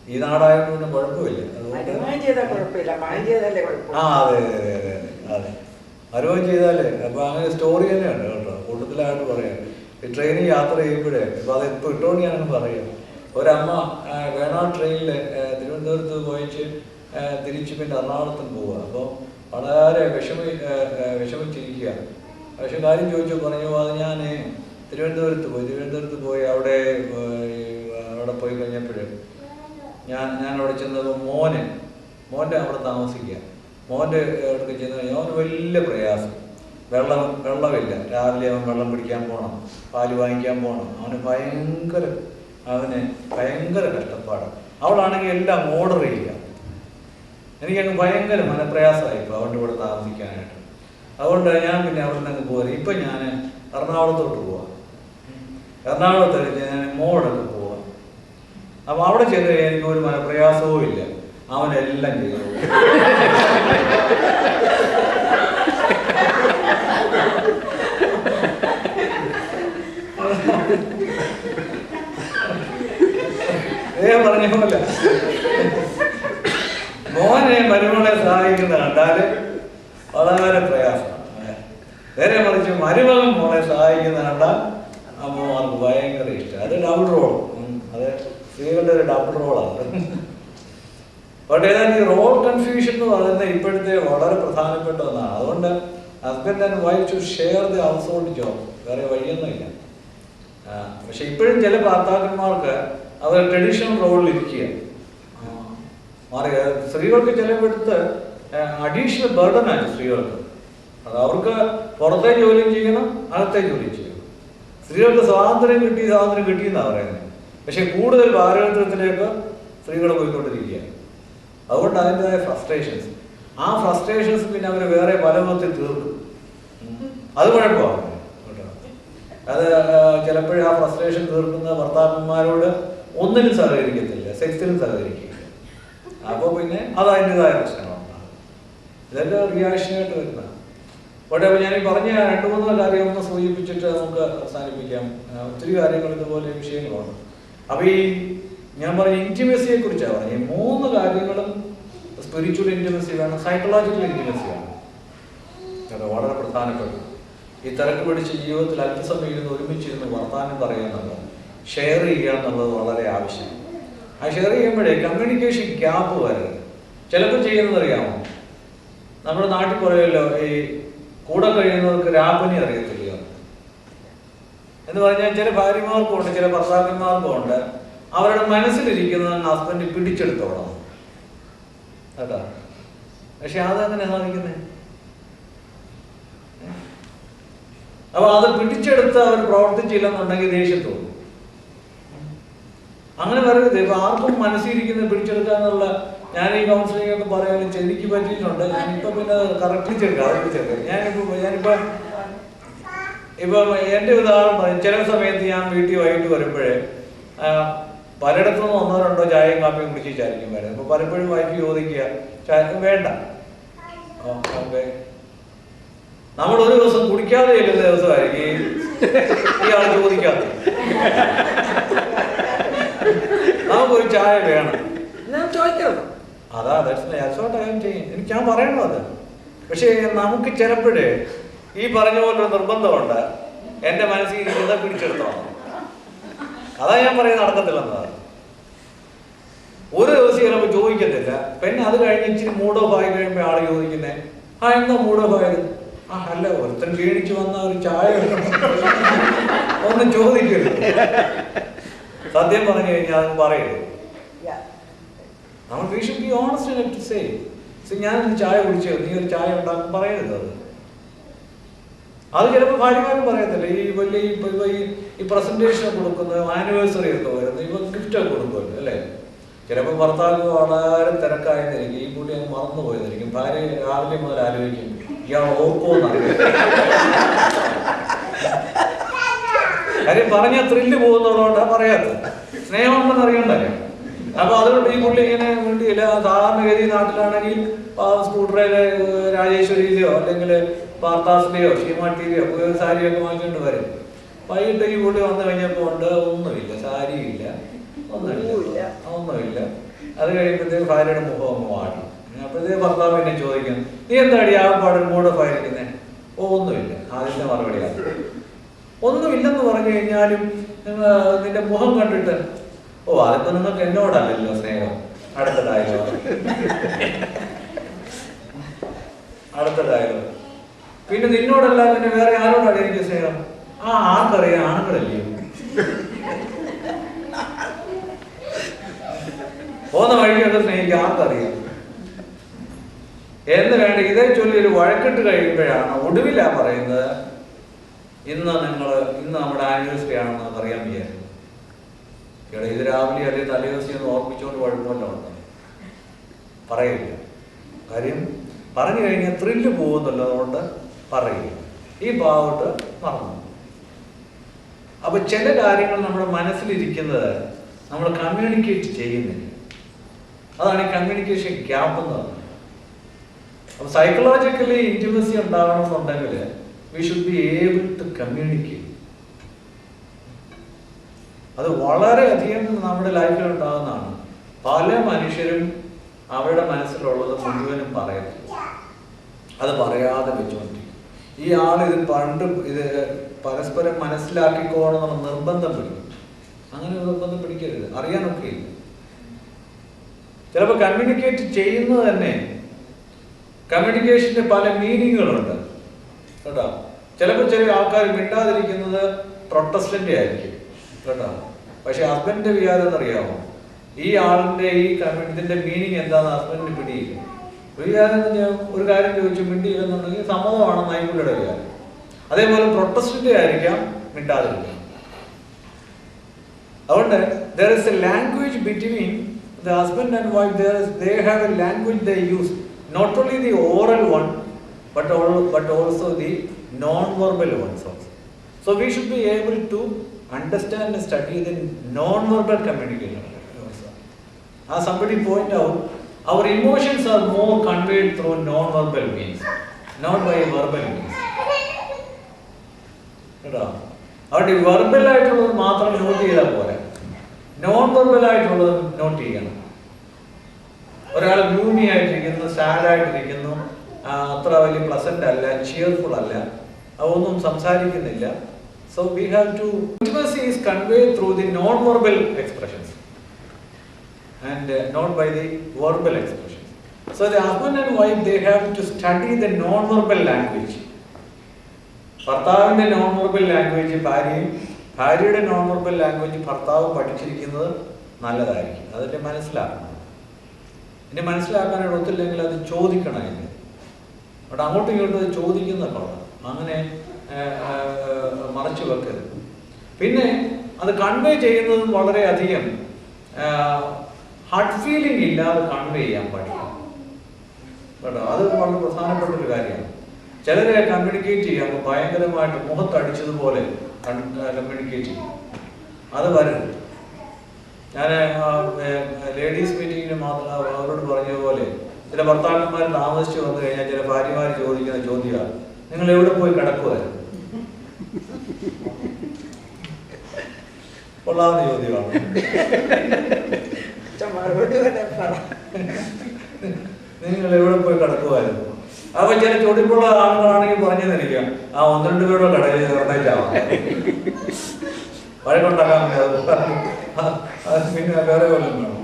ഈ നാടായപ്പോൾ പിന്നെ കുഴപ്പമില്ല. അതുകൊണ്ട് അതെ അനുഭവം ചെയ്താലേ അപ്പോൾ അങ്ങനെ സ്റ്റോറി തന്നെയാണ് കേട്ടോ. കൂട്ടത്തിലായിട്ട് പറയാം. ഈ ട്രെയിനിൽ യാത്ര ചെയ്യുമ്പോഴേ ഇപ്പോൾ അത് ഇപ്പോൾ ഇട്ടുകൊണ്ട് ഞാനങ്ങ് പറയാം. ഒരമ്മ വേണാട് ട്രെയിനിൽ തിരുവനന്തപുരത്ത് പോയിച്ച് തിരിച്ച് പിന്നെ എറണാകുളത്തും പോവുക. അപ്പോൾ വളരെ വിഷമിച്ചിരിക്കുക. പക്ഷെ കാര്യം ചോദിച്ചു പറഞ്ഞു, അത് ഞാൻ തിരുവനന്തപുരത്ത് പോയി അവിടെ പോയി കഴിഞ്ഞപ്പോഴേ ഞാൻ അവിടെ ചെന്നപ്പോൾ മോൻ്റെ അവിടെ താമസിക്കുക. മോൻ്റെ അടുത്ത് ചെന്ന് കഴിഞ്ഞാൽ അവന് വലിയ പ്രയാസം. വെള്ളമില്ല. രാവിലെ അവൻ വെള്ളം പിടിക്കാൻ പോകണം, പാല് വാങ്ങിക്കാൻ പോകണം. അവന് ഭയങ്കര കഷ്ടപ്പാടാണ്. അവളാണെങ്കിൽ എല്ലാം ഓർഡർ ചെയ്യുക. എനിക്കങ്ങ് ഭയങ്കര മനപ്രയാസമായി ഇപ്പോൾ അവൻ്റെ കൂടെ താമസിക്കാനായിട്ട്. അതുകൊണ്ട് ഞാൻ പിന്നെ അവിടെ നിന്ന് പോകാറ്. ഇപ്പം ഞാൻ എറണാകുളത്തോട്ട് പോവാം. എറണാകുളത്ത് ഞാൻ മോളൊക്കെ പോവാം. അപ്പോൾ അവിടെ ചെന്ന് എനിക്ക് ഒരു മനപ്രയാസവും ഇല്ല. അവനെല്ലാം ചെയ്തു. പറഞ്ഞ പോലെ മോനെ മരുമകളെ സഹായിക്കുന്ന കണ്ടാല് വളരെ പ്രയാസമാണ്. നേരെ മറിച്ച് മരുമകൻ മോളെ സഹായിക്കുന്ന കണ്ടാൽ അമ്മമാർക്ക് ഭയങ്കര ഇഷ്ടം. അത് ഡബിൾ റോൾ. അത് സ്ത്രീകളുടെ ഒരു ഡബിൾ റോളാണ്. ബട്ട് ഏതായാലും ഈ റോൾ കൺഫ്യൂഷൻ എന്ന് പറയുന്നത് ഇപ്പോഴത്തെ വളരെ പ്രധാനപ്പെട്ട ഒന്നാണ്. അതുകൊണ്ട് husband and wife to share the household job. വേറെ വഴിയൊന്നുമില്ല. പക്ഷെ ഇപ്പോഴും ചില ഭർത്താക്കന്മാർക്ക് അവർ ട്രഡീഷണൽ റോളിലിരിക്കുക. മാറിയ സ്ത്രീകൾക്ക് ചിലപ്പെടുത്ത് അഡീഷണൽ ബർഡനാണ് സ്ത്രീകൾക്ക്. അത് അവർക്ക് പുറത്തെ ജോലിയും ചെയ്യണം, അകത്തെ ജോലിയും ചെയ്യണം. സ്ത്രീകൾക്ക് സ്വാതന്ത്ര്യം കിട്ടിയെന്നാണ് പറയുന്നത്. പക്ഷെ കൂടുതൽ ഭാരതത്തിലേക്ക് സ്ത്രീകൾ പോയിക്കൊണ്ടിരിക്കുകയാണ്. അതുകൊണ്ട് അതിൻ്റെതായ ഫ്രസ്ട്രേഷൻസ്, ആ ഫ്രസ്ട്രേഷൻസ് പിന്നെ അവർ വേറെ പല വിധത്തിൽ തീർക്കും. അത് കുഴപ്പമാണ്. അത് ചിലപ്പോഴും ആ ഫ്രസ്ട്രേഷൻ തീർക്കുന്ന ഭർത്താക്കന്മാരോട് ഒന്നിനും സഹകരിക്കത്തില്ല, സെക്സിലും സഹകരിക്കില്ല. അപ്പോൾ പിന്നെ അത് അതിൻ്റെതായ പ്രശ്നങ്ങളുണ്ടാകും. ഇതൊക്കെ റിയാക്ഷനായിട്ട് വരുന്ന. പക്ഷേ അപ്പോൾ ഞാൻ ഈ പറഞ്ഞ 2-3 കാര്യം ഒന്ന് സൂചിപ്പിച്ചിട്ട് നമുക്ക് അവസാനിപ്പിക്കാം. ഒത്തിരി കാര്യങ്ങൾ ഇതുപോലെ വിഷയങ്ങളുണ്ട്. അപ്പോൾ ഈ ഞാൻ പറഞ്ഞ ഇൻറ്റിമസിയെ കുറിച്ചാണ് പറഞ്ഞത്. ഈ 3 കാര്യങ്ങളും സ്പിരിച്വൽ ഇൻറ്റിമസി വേണം, സൈക്കോളജിക്കൽ ഇൻറ്റിമസി വേണം. അത് വളരെ പ്രധാനപ്പെട്ട. ഈ തിരക്ക് പിടിച്ച ജീവിതത്തിൽ അല്പസമയം ഇരുന്ന് ഒരുമിച്ചിരുന്ന് വർത്തമാനം പറയുക എന്നുള്ളത്, ഷെയർ ചെയ്യുക എന്നുള്ളത് വളരെ ആവശ്യമാണ്. ആ ഷെയർ ചെയ്യുമ്പോഴേ കമ്മ്യൂണിക്കേഷൻ ഗ്യാപ്പ് വരരുത്. ചിലപ്പോൾ ചെയ്യുന്നതറിയാമോ, നമ്മുടെ നാട്ടിൽ പറയുമല്ലോ, ഈ കൂടെ കഴിയുന്നവർക്ക് രാപ്പനി അറിയത്തില്ല എന്ന് പറഞ്ഞാൽ ചില ഭാര്യമാർക്കും ഉണ്ട്, ചില ഭർത്താക്കന്മാർക്കും ഉണ്ട്. അവരുടെ മനസ്സിലിരിക്കുന്നത് ഹസ്ബൻഡ് പിടിച്ചെടുത്തോളാം കേട്ടോ. പക്ഷെ അതെങ്ങനെ സാധിക്കുന്നത്? അപ്പൊ അത് പിടിച്ചെടുത്ത് അവർ പ്രവർത്തിച്ചില്ലെന്നുണ്ടെങ്കിൽ ദേഷ്യം തോന്നും. അങ്ങനെ വരരുത്. ഇപ്പൊ ആർക്കും മനസ്സിലിരിക്കുന്നത് പിടിച്ചെടുക്കാന്നുള്ള, ഞാൻ ഈ കൗൺസിലിംഗ് ഒക്കെ പറയാനും എനിക്ക് പറ്റിയിട്ടുണ്ട്. ഞാനിപ്പോ പിന്നെ കറക്റ്റ് ചെറുക്കാം. ഞാനിപ്പോ എൻ്റെ ഉദാഹരണം പറയും. ചില സമയത്ത് ഞാൻ വീട്ടിൽ വൈകിട്ട് വരുമ്പോഴേ പലയിടത്തുനിന്ന് 1-2 ചായയും കാപ്പിയും കുടിച്ചായിരിക്കും വരുന്നത്. അപ്പൊ പലപ്പോഴും വൈഫ് ചോദിക്കുക, ചായ വേണ്ട. ഓക്കെ, നമ്മൾ ഒരു ദിവസം കുടിക്കാതെ ചെല്ലുന്ന ദിവസമായിരിക്കും ഇയാൾ ചോദിക്കാതെ. നമുക്കൊരു ചായ വേണം, ഞാൻ ചോദിക്കണം. അതാ എനിക്ക് ഞാൻ പറയണോ അത്. പക്ഷേ നമുക്ക് ചിലപ്പോഴേ ഈ പറഞ്ഞ പോലെ നിർബന്ധമുണ്ട്, എൻ്റെ മനസ്സിൽ ഇരിക്കുന്നത് പിടിച്ചെടുത്തോണം. അതാ ഞാൻ പറയുന്നത് നടക്കത്തില്ലെന്നതാണ്. ഒരു ദിവസം ചിലപ്പോൾ ചോദിക്കത്തില്ല. പിന്നെ അത് കഴിഞ്ഞ് ഇച്ചിരി മൂഡ് ഓഫ് ആയി കഴിയുമ്പോൾ ആൾ ചോദിക്കുന്നേ, എന്താ മൂഡ് ഓഫ് ആയത്? അല്ല, ഒരുത്തൻ ക്ഷീണിച്ച് വന്ന ഒരു ചായ ഒന്നും ചോദിക്കരുത്. സത്യം പറഞ്ഞു കഴിഞ്ഞാൽ അത് പറയരുത്. നമ്മൾ we should be honest enough to say, ഞാനൊരു ചായ കുടിച്ചോ, നീ ഒരു ചായ ഉണ്ടാക്കും പറയരുത്. അത് ചിലപ്പോൾ ഭാര്യമാരും പറയത്തില്ല. ഈ വലിയ ഈ പ്രസന്റേഷൻ കൊടുക്കുന്നത്, ആനിവേഴ്സറി ഒക്കെ വരുന്നത്, ഇവ ഗിഫ്റ്റൊക്കെ കൊടുക്കുമല്ലോ അല്ലേ. ചിലപ്പോൾ ഭർത്താവ് വളരെ തിരക്കായെന്നിരിക്കും, ഈ പുള്ളി അങ്ങ് മറന്നു പോയതായിരിക്കും. ഭാര്യ രാവിലെ മുതൽ ആലോചിക്കും, ഇയാൾ ഓർക്കുമെന്നറിയാം. കാര്യം പറഞ്ഞ ത്രില്ല് പോകുന്നതുകൊണ്ടാ പറയാത്തത്, സ്നേഹമുണ്ടെന്ന് അറിയണ്ടല്ലേ. അപ്പൊ അതുകൊണ്ട് ഈ പുള്ളി ഇങ്ങനെ വേണ്ടിയില്ല. സാധാരണഗതി നാട്ടിലാണെങ്കിൽ സ്കൂട്ടറിലെ രാജേശ്വരിയിലെയോ അല്ലെങ്കിൽ പാർത്താസിലെയോ ഷീമാട്ടിയിലെയോ ഒരു സാരിയൊക്കെ വാങ്ങിക്കൊണ്ട് വരും. വൈകിട്ട് ഈ പുള്ളി വന്നു കഴിഞ്ഞപ്പോൾ ഉണ്ട് ഒന്നുമില്ല, സാരിയില്ല, ഒന്നുമില്ല. അത് കഴിയുമ്പോഴത്തേക്ക് ഭാര്യയുടെ മുഖം ഒന്ന് വാടി. അപ്പോഴത്തേക്ക് ഭർത്താവ് എന്നെ ചോദിക്കും, നീ എന്താടി ആ പാടൊരു മൂഡ് ഓഫ് ആയിരിക്കുന്നേ? ഒന്നുമില്ല. അതിന്റെ മറുപടിയാണ്, ഒന്നുമില്ലെന്ന് പറഞ്ഞു കഴിഞ്ഞാലും നിന്റെ മുഖം കണ്ടിട്ട്, അതിപ്പോ നിങ്ങൾക്ക് എന്നോടല്ലല്ലോ സ്നേഹം. അടുത്ത ഡയലോഗ്. പിന്നെ നിന്നോടല്ല, പിന്നെ വേറെ ആരോടാണ് എനിക്ക് സ്നേഹം? ആർക്കറിയാം, ആണുങ്ങളല്ലേ. പോകുന്ന വഴിയൊക്കെ സ്നേഹിക്കുക, ആർക്കറിയാം എന്ന് വേണ്ട. ഇതേ ചൊല്ലി ഒരു വഴക്കിട്ട് കഴിയുമ്പോഴാണ് ഒടുവിലാ പറയുന്നത്, ഇന്ന് നമ്മുടെ ആനിവേഴ്സറി ആണെന്ന് അറിയാൻ വിചാരിച്ചു. ഇവിടെ ഇത് രാവിലെ അല്ലെങ്കിൽ തലേദിവസം ഒന്ന് ഓർമ്മിച്ചുകൊണ്ട് കുഴപ്പമല്ല പറയില്ല. കാര്യം പറഞ്ഞു കഴിഞ്ഞാൽ ത്രില്ല് പോകുന്നല്ലോ, അതുകൊണ്ട് പറയില്ല. ഈ ഭാഗത്ത് മറന്നു. അപ്പൊ ചില കാര്യങ്ങൾ നമ്മുടെ മനസ്സിലിരിക്കുന്നത് നമ്മൾ കമ്മ്യൂണിക്കേറ്റ് ചെയ്യുന്നില്ല. അതാണ് ഈ കമ്മ്യൂണിക്കേഷൻ ഗ്യാപ്പ് എന്ന് പറയുന്നത്. അപ്പൊ സൈക്കോളജിക്കലി ഇന്റിമസി ഉണ്ടാകണമെന്നുണ്ടെങ്കിൽ we should be able to communicate. അത് വളരെയധികം നമ്മുടെ ലൈഫിൽ ഉണ്ടാകുന്നതാണ്. പല മനുഷ്യരും അവരുടെ മനസ്സിലുള്ളത് മുഴുവനും പറയത്തില്ല, അത് പറയാതെ വെച്ചുകൊണ്ടിരിക്കും. ഈ ആൾ ഇത് പരസ്പരം മനസ്സിലാക്കിക്കോണമെന്നുള്ള നിർബന്ധം പിടിക്കും. അങ്ങനെ നിർബന്ധം പിടിക്കരുത്, അറിയാനൊക്കെ ഇല്ല. ചിലപ്പോൾ കമ്മ്യൂണിക്കേറ്റ് ചെയ്യുന്നത് തന്നെ, കമ്മ്യൂണിക്കേഷന്റെ പല മീനിങ്ങുകളുണ്ട് കേട്ടോ. ചിലപ്പോൾ ചില ആൾക്കാർ മിണ്ടാതിരിക്കുന്നത് പ്രൊട്ടസ്റ്റന്റ് ആയിരിക്കും കേട്ടോ. പക്ഷെ ഹസ്ബൻഡിന്റെ വിചാരം എന്നറിയാമോ, ഈ ആളിന്റെ ഈ ഇതിന്റെ മീനിങ് എന്താണെന്ന് ഹസ്ബൻഡിന് പിടിയില്ല. വിചാരം എന്ന് പറഞ്ഞാൽ ഒരു കാര്യം ചോദിച്ചു മിണ്ടിയില്ലെന്നുണ്ടെങ്കിൽ സമ്മതമാണെന്നായി പുള്ളിയുടെ വിചാരം. അതേപോലെ പ്രൊട്ടസ്റ്റന്റ് ആയിരിക്കാം മിണ്ടാതിരിക്കാം. അതുകൊണ്ട് there is a language between the husband and wife. They have a language they use, not only the oral one but also the non-verbal ones also. So we should be able to understand and study the non-verbal communication also. As somebody pointed out, our emotions are more conveyed through non-verbal means, not by verbal means. അതുകൊണ്ട് verbal ആയിട്ടുള്ളത് മാത്രം not ചെയ്താൽ പോരാ, non verbal ആയിട്ടുള്ളത് not ചെയ്യണം. ഒരാൾ gloomy ആയിട്ടിരിക്കുന്നു, സാഡായിട്ടിരിക്കുന്നു, അത്ര വലിയ പ്ലസന്റ് അല്ല, ചിയർഫുൾ അല്ല, അതൊന്നും സംസാരിക്കുന്നില്ല. So we have to, intimacy is conveyed through the non-verbal expressions and not by the verbal expressions. So the husband and wife, they have to study the non-verbal language. ഭർത്താവിന്റെ non verbal language ഭാര്യയും, ഭാര്യയുടെ non verbal language ഭർത്താവ് പഠിച്ചിരിക്കുന്നത് നല്ലതായിരിക്കും. അതിന്റെ മനസ്സിലാക്കണം. ഇനി മനസ്സിലാക്കാനായിട്ട് ഒത്തില്ലെങ്കിൽ അത് ചോദിക്കണം. അതിന് അവിടെ അങ്ങോട്ടും ഇങ്ങോട്ടും അത് ചോദിക്കുന്നൊക്കെ അങ്ങനെ മറച്ചു വെക്കരുത്. പിന്നെ അത് കൺവേ ചെയ്യുന്നതും വളരെയധികം ഹാർട്ട് ഫീലിംഗ് ഇല്ലാതെ കൺവേ ചെയ്യാൻ പഠിക്കണം കേട്ടോ. അത് വളരെ പ്രധാനപ്പെട്ട ഒരു കാര്യമാണ്. ചിലരെ കമ്മ്യൂണിക്കേറ്റ് ചെയ്യാൻ ഭയങ്കരമായിട്ട് മുഖത്തടിച്ചതുപോലെ കമ്മ്യൂണിക്കേറ്റ് ചെയ്യും. അത് വരരുത്. ഞാൻ ലേഡീസ് മീറ്റിങ്ങിന് മാത്രം അവരോട് പറഞ്ഞതുപോലെ, ചില ഭർത്താക്കന്മാർ താമസിച്ച് വന്നു കഴിഞ്ഞാൽ ചില ഭാര്യമാർ ചോദിക്കുന്ന ചോദ്യമാണ്, നിങ്ങൾ എവിടെ പോയി കിടക്കുമായിരുന്നു? കൊള്ളാവുന്ന ചോദ്യമാണ്. നിങ്ങൾ എവിടെ പോയി കിടക്കുമായിരുന്നു? അപ്പൊ ചില ചൊടിപ്പുള്ള ആളുകളാണെങ്കിൽ പറഞ്ഞു തരിക്കാം, ആ 1-2 പേരുടെ കടയിൽ ചേർന്നേച്ചാവാം, വഴക്കുണ്ടാക്കാൻ പിന്നെ വേറെ കൊല്ലം വേണം.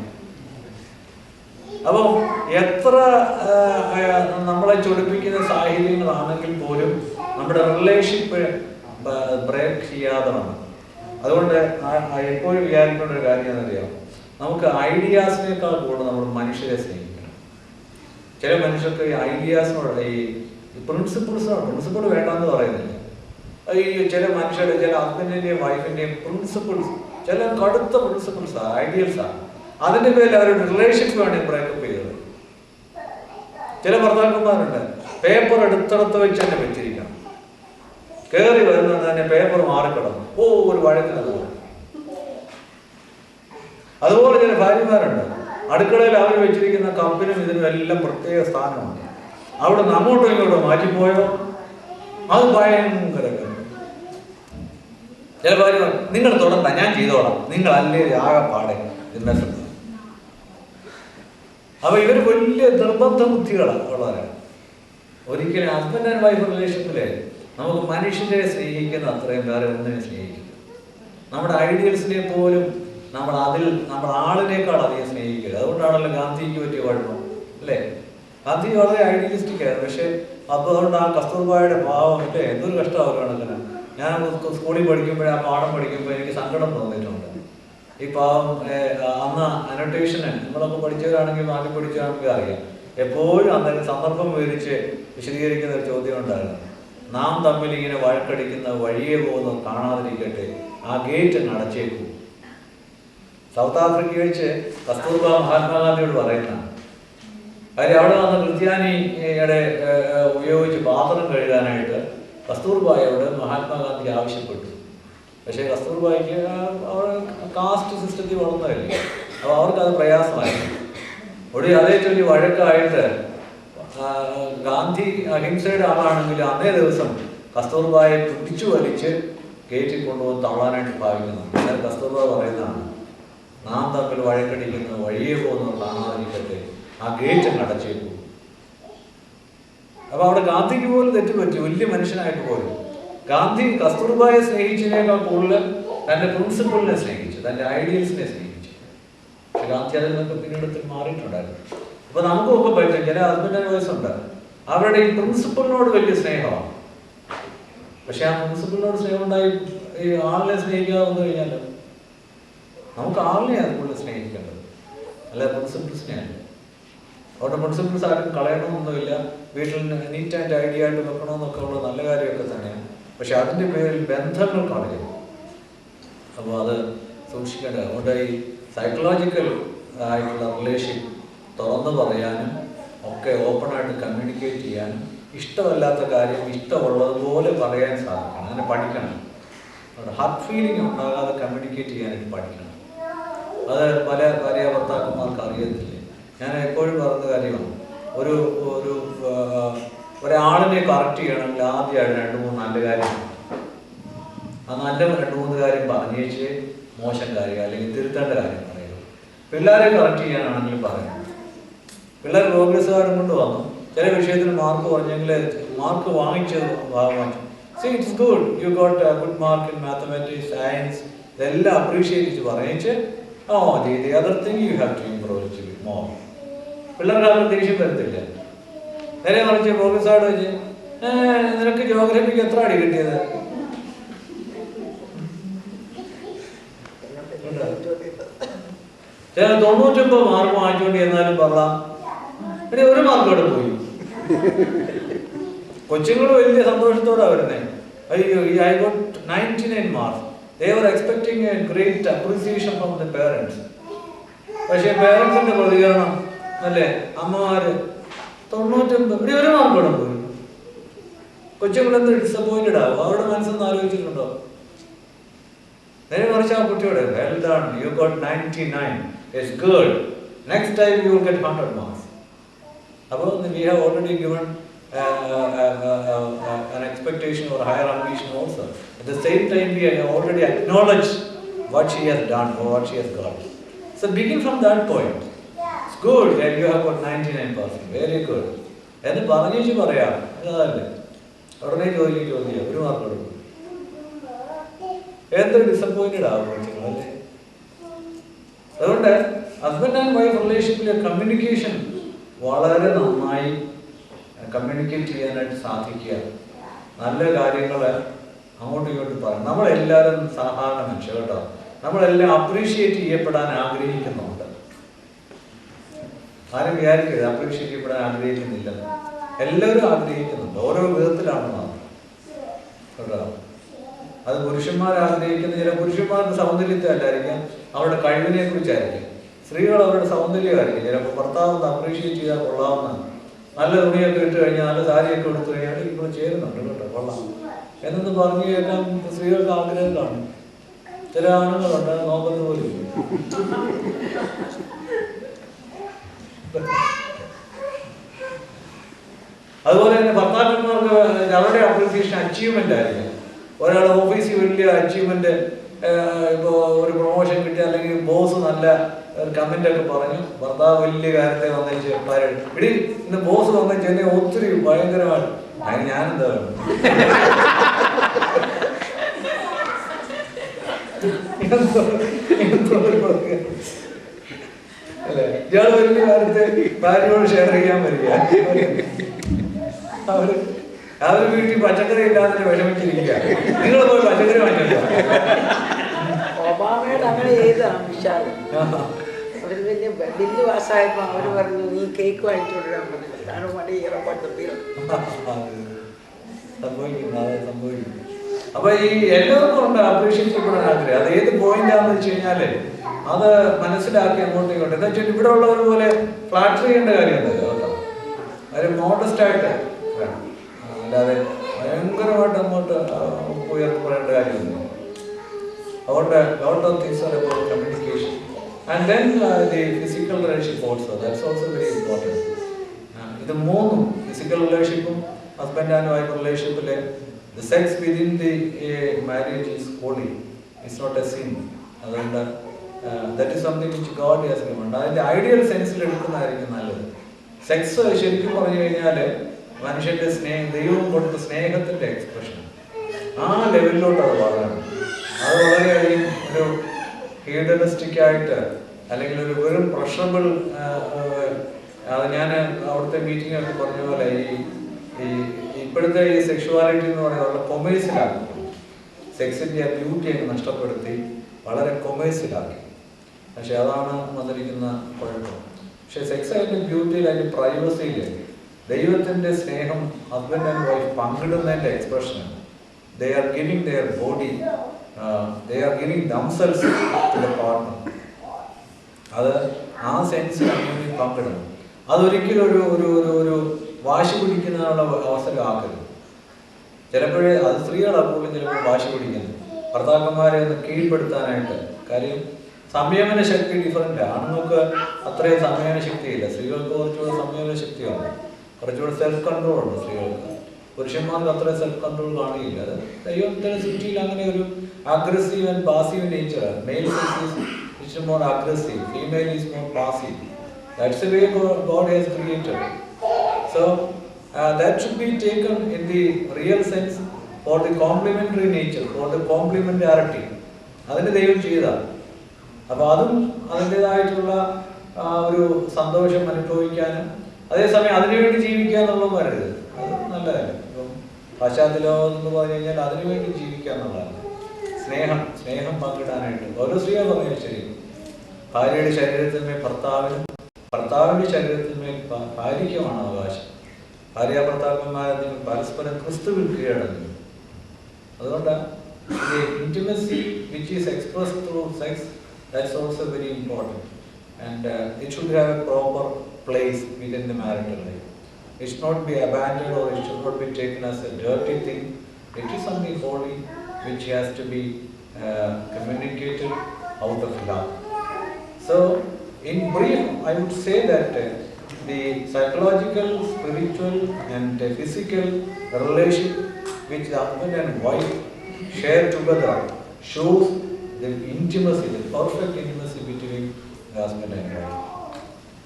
അപ്പം എത്ര നമ്മളെ ചൊടിപ്പിക്കുന്ന സാഹചര്യങ്ങളാണെങ്കിൽ പോലും നമ്മുടെ റിലേഷൻഷിപ്പ് ബ്രേക്ക് ചെയ്യാതെ വേണം. അതുകൊണ്ട് എപ്പോഴും വിചാരിക്കേണ്ട ഒരു കാര്യം എന്നറിയാം, നമുക്ക് ഐഡിയാസിനേക്കാൾ കൂടുതൽ നമ്മൾ മനുഷ്യരെ സ്നേഹിക്കണം. ചില മനുഷ്യർക്ക് ഈ ഐഡിയാസിനോട്, ഈ പ്രിൻസിപ്പിൾ വേണ്ടെന്ന് പറയുന്നില്ല. ഈ ചില മനുഷ്യരുടെ, ചില ഹസ്ബൻഡിന്റെയും വൈഫിന്റെയും പ്രിൻസിപ്പിൾസ്, ചില കടുത്ത പ്രിൻസിപ്പിൾസാണ്, ഐഡിയൽസാണ്. അതിന്റെ പേരിൽ അവരുടെ റിലേഷൻഷിപ്പ് വേണമെങ്കിൽ ബ്രേക്കപ്പ് ചെയ്തത്. ചില ഭർത്താക്കന്മാരുണ്ട്, പേപ്പർ എടുത്തിടത്ത് വെച്ച് തന്നെ വെച്ചിരിക്കണം, കയറി വരുന്നത് തന്നെ പേപ്പർ മാറിക്കിടന്നു, ഒരു വഴക്കിനത്. അതുപോലെ ചില ഭാര്യമാരുണ്ട്, അടുക്കളയിൽ അവർ വെച്ചിരിക്കുന്ന കപ്പിനും ഇതിനും എല്ലാം പ്രത്യേക സ്ഥാനമുണ്ട്. അവിടെ നിന്ന് അങ്ങോട്ടും ഇങ്ങോട്ടും മാറ്റിപ്പോയോ അത് ഭയങ്കര. ചില ഭാര്യമാർ, നിങ്ങൾ തുടർന്ന ഞാൻ ചെയ്തോളാം, നിങ്ങൾ അല്ലേ ആകെ പാടെ എന്ന. അപ്പൊ ഇവർ വലിയ നിർബന്ധ ബുദ്ധികളാണ് ഉള്ളവരാണ്. ഒരിക്കലും ഹസ്ബൻഡ് ആൻഡ് വൈഫ് റിലേഷൻഷിപ്പില് നമുക്ക് മനുഷ്യരെ സ്നേഹിക്കുന്ന അത്രയും വേറെ ഒന്നിനെ സ്നേഹിക്കില്ല. നമ്മുടെ ഐഡിയൽസിനെ പോലും നമ്മൾ ആളിനേക്കാൾ അധികം സ്നേഹിക്കരുത്. അതുകൊണ്ടാണല്ലോ ഗാന്ധിക്ക് പറ്റിയ കുഴപ്പം അല്ലേ? ഗാന്ധി വളരെ ഐഡിയലിസ്റ്റിക് ആയിരുന്നു. പക്ഷെ അപ്പോൾ അതുകൊണ്ട് ആ കസ്തൂർബായുടെ പാവം അല്ലേ, എന്തൊരു കഷ്ടമാവുകയാണെങ്കിലും. ഞാൻ സ്കൂളിൽ പഠിക്കുമ്പോഴേ, ആ പാഠം പഠിക്കുമ്പോൾ എനിക്ക് സങ്കടം തോന്നിയിട്ടുണ്ട്. ഈ പാവം അന്ന് അനോട്ടേഷന് നമ്മളൊക്കെ പഠിച്ചവരാണെങ്കിൽ, ആദ്യം പഠിച്ചവരാണെങ്കിൽ അറിയാം, എപ്പോഴും അന്നേരം സന്ദർഭം വിവരിച്ച് വിശദീകരിക്കുന്ന ഒരു ചോദ്യം ഉണ്ടായിരുന്നു. നാം തമ്മിൽ ഇങ്ങനെ വഴക്കടിക്കുന്ന വഴിയെ പോകുന്നത് കാണാതിരിക്കട്ടെ, ആ ഗേറ്റ് അങ്ങ് അടച്ചേക്കും. സൗത്ത് ആഫ്രിക്ക വെച്ച് കസ്തൂർബ മഹാത്മാഗാന്ധിയോട് പറയുന്നതാണ്. കാര്യം അവിടെ വന്ന ക്രിസ്ത്യാനിയുടെ ഉപയോഗിച്ച് പാത്രം കഴുകാനായിട്ട് കസ്തൂർബായോട് മഹാത്മാഗാന്ധി ആവശ്യപ്പെട്ടു. പക്ഷേ കസ്തൂർബായ്ക്ക് അവർ കാസ്റ്റ് സിസ്റ്റത്തിൽ വളർന്നതല്ലേ, അപ്പോൾ അവർക്കത് പ്രയാസമായിരുന്നു. ഒടുവിൽ അതേ ചൊല്ലി വഴക്കായിട്ട് ഗാന്ധി അഹിംസയുടെ ആളാണെങ്കിൽ അന്നേ ദിവസം കസ്തൂർബായെ പിടിച്ചു വലിച്ച് ഗേറ്റിൽ കൊണ്ടുപോയി തള്ളാനായിട്ട് ഭാവിക്കുന്നു. എന്നാൽ കസ്തൂർബ പറയുന്നതാണ്, നാം തമ്മിൽ വഴക്കടിക്കുന്ന വഴിയെ പോകുന്നത് കാണാതിരിക്കട്ടെ, ആ ഗേറ്റ് അങ്ങ് അടച്ചേക്കും. അപ്പൊ അവിടെ ഗാന്ധിക്ക് പോലും തെറ്റുപറ്റി, വലിയ മനുഷ്യനായിട്ട് പോലും. ഗാന്ധി കസ്തൂർബായെ സ്നേഹിച്ചതിനേക്കാൾ കൂടുതൽ തന്റെ പ്രിൻസിപ്പിളിനെ സ്നേഹിച്ചു, തന്റെ ഐഡിയൽസിനെ സ്നേഹിച്ചു. പക്ഷെ ഗാന്ധി അതിൽ നിന്നൊക്കെ പിന്നീട് മാറിയിട്ടുണ്ടായിരുന്നു. അപ്പൊ നമുക്കൊക്കെ പറ്റും, ചില ഹസ്ബൻഡ് ആൻഡ് വൈഫ് ഉണ്ട്, അവരുടെ ഈ പ്രിൻസിപ്പിളിനോട് വലിയ സ്നേഹമാണ്. പക്ഷെ ആ പ്രിൻസിപ്പിളിനോട് സ്നേഹം ഉണ്ടായി ഈ ആളിനെ സ്നേഹിക്കാതെ വന്നു കഴിഞ്ഞാൽ നമുക്ക് ആളിനെയാണ് കൂടുതൽ സ്നേഹിക്കേണ്ടത്, അല്ല പ്രിൻസിപ്പിൾസിനെയല്ല. അവിടെ പ്രിൻസിപ്പിൾസ് ആരും കളയണമെന്നൊന്നുമില്ല, വീട്ടിൽ നീറ്റ് ആൻഡ് ഐഡിയ ആയിട്ട് വെക്കണമെന്നൊക്കെ ഉള്ള നല്ല കാര്യമൊക്കെ തന്നെയാണ്. പക്ഷെ അതിൻ്റെ പേരിൽ ബന്ധങ്ങൾ കളയും. അപ്പോൾ അത് സൂക്ഷിക്കേണ്ടത്. അതുകൊണ്ട് ഈ സൈക്കോളജിക്കൽ ആയിട്ടുള്ള റിലേഷൻഷിപ്പ് തുറന്നു പറയാനും ഒക്കെ ഓപ്പണായിട്ട് കമ്മ്യൂണിക്കേറ്റ് ചെയ്യാനും ഇഷ്ടമല്ലാത്ത കാര്യം ഇഷ്ടമുള്ളതുപോലെ പറയാൻ സാധിക്കണം. അങ്ങനെ പഠിക്കണം. ഹാർട്ട് ഫീലിംഗ് ഉണ്ടാകാതെ കമ്മ്യൂണിക്കേറ്റ് ചെയ്യാനായിട്ട് പഠിക്കണം. അത് പല ഭാര്യ ഭർത്താക്കന്മാർക്ക് അറിയത്തില്ല. ഞാൻ എപ്പോഴും പറയുന്ന കാര്യമാണ്, ഒരാളിനെ കറക്റ്റ് ചെയ്യണമെങ്കിൽ ആദ്യമായിട്ട് 2-3 നല്ല കാര്യം, ആ നല്ല 2-3 കാര്യം പറഞ്ഞേച്ച് മോശം കാര്യം അല്ലെങ്കിൽ തിരുത്തേണ്ട കാര്യം പറയുക. പിള്ളേരെ കറക്റ്റ് ചെയ്യാനാണെങ്കിലും പറയണം. പിള്ളേർ പ്രോഗ്രസ് കാർഡും കൊണ്ട് വന്നു, ചില വിഷയത്തിന് മാർക്ക് പറഞ്ഞെങ്കിൽ മാർക്ക് വാങ്ങിച്ചത് വാങ്ങിച്ചു. So it's good, you got good mark in mathematics, science, ഇതെല്ലാം അപ്രീഷിയേറ്റ് ചെയ്ത് പറയിച്ച് the other thing you have to improve it more. പിള്ളേർക്ക് അവർ ദേഷ്യം വരത്തില്ല. നേരെ മറിച്ച് പ്രോഗ്രസ് കാർഡ് വെച്ച് നിനക്ക് ജോഗ്രഫിക്ക് എത്ര അടി കിട്ടിയത്? ചില 99 മാർക്ക് വാങ്ങിച്ചുകൊണ്ട് എന്നാലും പറയാം എടി 1 മാർക്കോടെ പോയി. കൊച്ചുങ്ങൾ വലിയ സന്തോഷത്തോടെ വരുന്നേ, അയ്യോ I got 99 marks. They were expecting a great appreciation from the parents. പക്ഷേ പേരൻസിന്റെ പ്രതികരണം അല്ലേ, അമ്മമാര് 99 1 മാർക്കോടെ പോയി. കൊച്ചുങ്ങളെന്ത് ഡിസപ്പോയിന്റഡ് ആവും? അവരുടെ മനസ്സൊന്ന് ആലോചിച്ചിട്ടുണ്ടോ? നേരെ മറിച്ച് ആ കുട്ടിയോട് well done, you got 99, it's good, next time you will get 100 marks. അപ്പോൾ we have already given an expectation or higher ambition also. At the same time we have already acknowledged what she has done or what she has got. So begin from that point. It's good that you have got 99%, very good. എന്ന് പറഞ്ഞേച്ച് പറയാം. അതല്ലേ ഉടനെ ചോദിക്കുക 1 mark കൊടുക്കും. എന്തൊരു disappointed ആകും കൊച്ചുങ്ങളല്ലേ. അതുകൊണ്ട് husband and wife റിലേഷൻഷിപ്പിലെ communication വളരെ നന്നായി കമ്മ്യൂണിക്കേറ്റ് ചെയ്യാനായിട്ട് സാധിക്കുക. നല്ല കാര്യങ്ങൾ അങ്ങോട്ടും ഇങ്ങോട്ടും പറയും. നമ്മളെല്ലാവരും സാധാരണ മനുഷ്യർ കേട്ടോ, നമ്മളെല്ലാം അപ്രീഷിയേറ്റ് ചെയ്യപ്പെടാൻ ആഗ്രഹിക്കുന്നുണ്ട്. ആരും വിചാരിക്കരുത് അപ്രീഷിയേറ്റ് ചെയ്യപ്പെടാൻ ആഗ്രഹിക്കുന്നില്ല. എല്ലാവരും ആഗ്രഹിക്കുന്നുണ്ട്, ഓരോ വിധത്തിലാണ് കേട്ടോ. അത് പുരുഷന്മാർ ആഗ്രഹിക്കുന്ന ചില പുരുഷന്മാരുടെ സൗന്ദര്യത്തെ അല്ലായിരിക്കാം, അവരുടെ കഴിവിനെ കുറിച്ചായിരിക്കും. സ്ത്രീകൾ അവരുടെ സൗന്ദര്യമായിരിക്കും. ചിലപ്പോൾ ഭർത്താവ് അപ്രീഷിയേറ്റ് ചെയ്താൽ കൊള്ളാവുന്ന നല്ല തുണിയൊക്കെ ഇട്ട് കഴിഞ്ഞാൽ, നല്ല സാരിയൊക്കെ എടുത്തു കഴിഞ്ഞാൽ ഇപ്പോൾ ചേരുന്നുണ്ട് കേട്ടോ, കൊള്ളാം എന്നൊന്ന് പറഞ്ഞു കേൾക്കാൻ സ്ത്രീകൾക്ക് ആഗ്രഹം കാണും. ചില ആണുങ്ങളുണ്ട് നോക്കുന്നത് പോലും. അതുപോലെ തന്നെ ഭർത്താക്കന്മാർക്ക് അവരുടെ അപ്രീസിയേഷൻ അച്ചീവ്മെന്റ് ആയിരിക്കും. ഒരാൾ ഓഫീസിൽ വലിയ അച്ചീവ്മെന്റ്, ഇപ്പോൾ ഒരു പ്രൊമോഷൻ കിട്ടി അല്ലെങ്കിൽ ബോസ് നല്ല കമന്റ് ഒക്കെ പറഞ്ഞു, ഭർത്താവ് വലിയ കാര്യത്തെ വന്നേച്ച് ഇടി ഇന്ന് ബോസ് വന്നേച്ച് എന്നെ ഒത്തിരി ഭയങ്കരമായിട്ട് അതിന് ഞാനെന്താ അല്ലെ, ഇയാൾ വലിയ കാര്യത്തെ ഭാര്യയോട് ഷെയർ ചെയ്യാൻ വരിക. അവര് വീട്ടിൽ പച്ചക്കറി ഇല്ലാതെ വിഷമിച്ചിരിക്കുക, നിങ്ങൾ പോയി പച്ചക്കറി വാങ്ങിച്ചോ. ഒബാമയുടെ അങ്ങനെ ചെയ്താണ് വിശാല്. അവര് വലിയ ബില്ല് പാസ്സായപ്പോ അവര് പറഞ്ഞു നീ കേക്ക് വാങ്ങിച്ചു കൊടുക്കാൻ പറഞ്ഞു. കാരണം മടി സംഭവിക്കും. അപ്പൊ ഈ എല്ലാവർക്കും ഉണ്ട് അപ്രീഷിയേറ്റ് ചെയ്യപ്പെടാൻ ആഗ്രഹം. അത് ഏത് പോയിന്റാന്ന് വെച്ച് കഴിഞ്ഞാല് അത് മനസ്സിലാക്കി അങ്ങോട്ട് ഇങ്ങോട്ട്. എന്താ വെച്ചാൽ ഇവിടെ ഉള്ളവർ പോലെ ഫ്ലാറ്റർ ചെയ്യേണ്ട കാര്യമുണ്ടല്ലോ കേട്ടോ. ഒരു മോഡസ്റ്റ് ആയിട്ട് വേണം, അല്ലാതെ ഭയങ്കരമായിട്ട് അങ്ങോട്ട് ഉയർന്നു പറയേണ്ട കാര്യമൊന്നും. അതുകൊണ്ട് lot of things are about communication. And then the physical relationship also, that's also very important. ഇത് മൂന്നും, ഫിസിക്കൽ റിലേഷൻഷിപ്പും ഹസ്ബൻഡ് ആൻഡ് വൈഫ് റിലേഷൻഷിപ്പിലെ the sex within the marriage is holy, it's not a sin. അതുകൊണ്ട് that is something which God has given. അതിന്റെ ideal സെൻസിൽ എടുക്കുന്നതായിരിക്കും നല്ലത്. Sex ശരിക്കും പറഞ്ഞു കഴിഞ്ഞാൽ മനുഷ്യന്റെ ദൈവം കൊടുത്ത സ്നേഹത്തിന്റെ എക്സ്പ്രഷൻ. ആ ലെവലിലോട്ട് അത് വളരണം. അത് വളരെയധികം ഒരു ഹീഡനിസ്റ്റിക് ആയിട്ട് അല്ലെങ്കിൽ ഒരു വെറും പ്രഷറബിൾ, അത് ഞാൻ അവിടുത്തെ മീറ്റിംഗ് ഒക്കെ പറഞ്ഞ പോലെ ഈ ഇപ്പോഴത്തെ ഈ സെക്ഷുവാലിറ്റി എന്ന് പറയുന്നത് കൊമേഴ്സ്യലാക്കി, സെക്സിന്റെ ബ്യൂട്ടി ഒക്കെ നഷ്ടപ്പെടുത്തി വളരെ കൊമേഴ്സ്യലാക്കി. പക്ഷെ അതാണ് വന്നിരിക്കുന്ന കുഴപ്പം. പക്ഷെ സെക്സ് അതിൻ്റെ ബ്യൂട്ടിയിൽ, അതിൻ്റെ പ്രൈവസിയിൽ ദൈവത്തിൻ്റെ സ്നേഹം ഹസ്ബൻഡ് ആൻഡ് വൈഫ് പങ്കിടുന്നതിൻ്റെ എക്സ്പ്രഷനാണ്. They are giving their body, they are giving themselves to the partner. അത് ആ സെൻസിൽ അങ്ങനെ പങ്കിടണം. അതൊരിക്കലും ഒരു ഒരു ഒരു ഒരു വാശി പിടിക്കുന്നതിനുള്ള അവസരം ആക്കരുത്. ചിലപ്പോഴേ അത് സ്ത്രീകളാണ് പോലും ചിലപ്പോൾ വാശി പിടിക്കുന്നത് ഭർത്താക്കന്മാരെ ഒന്ന് കീഴ്പ്പെടുത്താനായിട്ട്. കാര്യം സംയമന ശക്തി ഡിഫറൻ്റ്. ആണുങ്ങൾക്ക് അത്രയും സംയമന ശക്തിയില്ല, സ്ത്രീകൾക്ക് കുറച്ചുകൂടെ സംയമന ശക്തിയുണ്ട്, കുറച്ചുകൂടെ സെൽഫ് കൺട്രോൾ ഉണ്ട് സ്ത്രീകൾക്ക്. പുരുഷന്മാർക്ക് അത്ര സെൽഫ് കൺട്രോൾ കാണുകയില്ല. അത് ദൈവത്തിൻ്റെ സൃഷ്ടിയിൽ അങ്ങനെ ഒരു അഗ്രസീവ് ആൻഡ് പാസീവ് നേച്ചറാണ്. Male is more aggressive, female is more passive. That's the way God has created. So that should be taken in the real sense for the complementary nature, for the complementarity. അതിന് ദൈവം ചെയ്തതാണ്. അപ്പോൾ അതും അതിൻ്റെതായിട്ടുള്ള ഒരു സന്തോഷം അനുഭവിക്കാനും അതേസമയം അതിനുവേണ്ടി ജീവിക്കുക എന്നുള്ളത് വരരുത്. അത് നല്ലതല്ല. ഇപ്പം പാശ്ചാത്യലോകം എന്ന് പറഞ്ഞു കഴിഞ്ഞാൽ അതിനുവേണ്ടി ജീവിക്കുക എന്നുള്ളതാണ്. സ്നേഹം പങ്കിടാനായിട്ട് ഓരോ സ്ത്രീകൾ പറഞ്ഞാൽ ശരി. ഭാര്യയുടെ ശരീരത്തിന്മേൽ ഭർത്താവിനും, ഭർത്താവിൻ്റെ ശരീരത്തിന്മേൽ ഭാര്യയ്ക്കുമാണ് അവകാശം. ഭാര്യ ഭർത്താക്കന്മാരെ പരസ്പരം ക്രിസ്തുവിൽ കീഴടങ്ങും. അതുകൊണ്ടാണ് intimacy which is expressed through sex, that's also very important, and it should have a proper place within the marital life. It should not be abandoned, or it should not be taken as a dirty thing. It is something holy which has to be communicated out of love. So in brief, I would say that the psychological, spiritual and physical relation which the husband and wife share together shows the intimacy, the perfect intimacy between the husband and wife.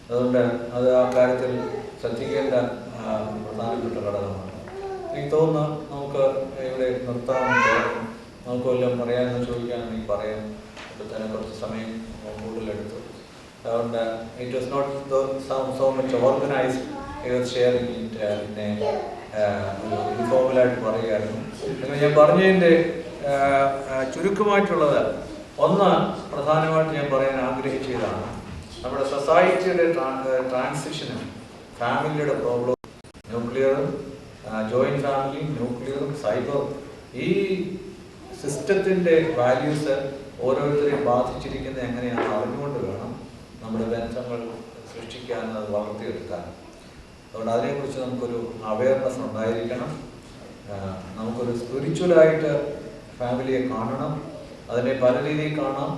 അതുകൊണ്ട് അത് ആ കാര്യത്തിൽ ശ്രദ്ധിക്കേണ്ട പ്രധാനപ്പെട്ട ഘടകമാണ്. എനിക്ക് തോന്നുന്നു നമുക്ക് ഇവിടെ നിർത്താൻ, നമുക്ക് വല്ലതും പറയാമെന്ന് ചോദിക്കുകയാണെങ്കിൽ പറയാം. അപ്പോൾ തന്നെ കുറച്ച് സമയം കൂടുതലെടുത്തു. അതുകൊണ്ട് it was not so much organised. I was sharing it പിന്നെ ഒരു ഇൻഫോർമലായിട്ട് പറയുകയായിരുന്നു. ഞാൻ പറഞ്ഞതിൻ്റെ ചുരുക്കമായിട്ടുള്ളത് ഒന്ന് പ്രധാനമായിട്ട് ഞാൻ പറയാൻ ആഗ്രഹിച്ചതാണ് നമ്മുടെ സൊസൈറ്റിയുടെ ട്രാൻസിഷനും ഫാമിലിയുടെ പ്രോബ്ലം, ന്യൂക്ലിയറും ജോയിൻറ്റ് ഫാമിലിയും ന്യൂക്ലിയറും സൈബറും ഈ സിസ്റ്റത്തിൻ്റെ വാല്യൂസ് ഓരോരുത്തരെയും ബാധിച്ചിരിക്കുന്നത് എങ്ങനെയാണെന്ന് അറിഞ്ഞുകൊണ്ട് വേണം നമ്മുടെ ബന്ധങ്ങൾ സൃഷ്ടിക്കാൻ, അത് വളർത്തിയെടുക്കാൻ. അതുകൊണ്ട് അതിനെക്കുറിച്ച് നമുക്കൊരു അവയർനെസ് ഉണ്ടായിരിക്കണം. നമുക്കൊരു സ്പിരിച്വലായിട്ട് ഫാമിലിയെ കാണണം. അതിനെ പല രീതിയിൽ കാണാം.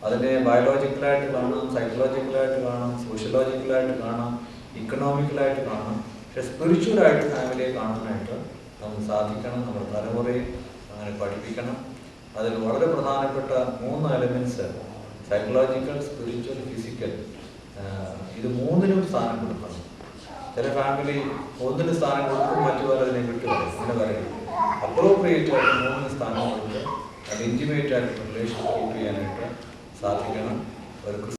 അതിനെ ബയോളജിക്കലായിട്ട് കാണാം, സൈക്കോളജിക്കലായിട്ട് കാണാം, സോഷ്യോളജിക്കലായിട്ട് കാണാം, ഇക്കണോമിക്കലായിട്ട് കാണാം. പക്ഷെ സ്പിരിച്വലായിട്ട് ഫാമിലിയെ കാണാനായിട്ട് നമുക്ക് സാധിക്കണം. നമ്മുടെ തലമുറയെ അങ്ങനെ പഠിപ്പിക്കണം. അതിൽ വളരെ പ്രധാനപ്പെട്ട 3 എലമെൻറ്റ്സ് സൈക്കോളജിക്കൽ, സ്പിരിച്വൽ, ഫിസിക്കൽ, ഇത് 3നും സ്ഥാനം കൊടുക്കണം. ചില ഫാമിലി 1ന് സ്ഥാനം കൊടുക്കും, മറ്റു പലതിനെ വിട്ടുപോകും. അങ്ങനെ പറയും. അപ്രോപ്രിയേറ്റ് ആയിട്ട് 3ന് സ്ഥാനം കൊടുത്ത് അത് ഇൻറ്റിമേറ്റ് ആയിട്ട് റിലേഷൻ കീപ്പ് ചെയ്യാനായിട്ട് സാധിക്കണം. ഒരു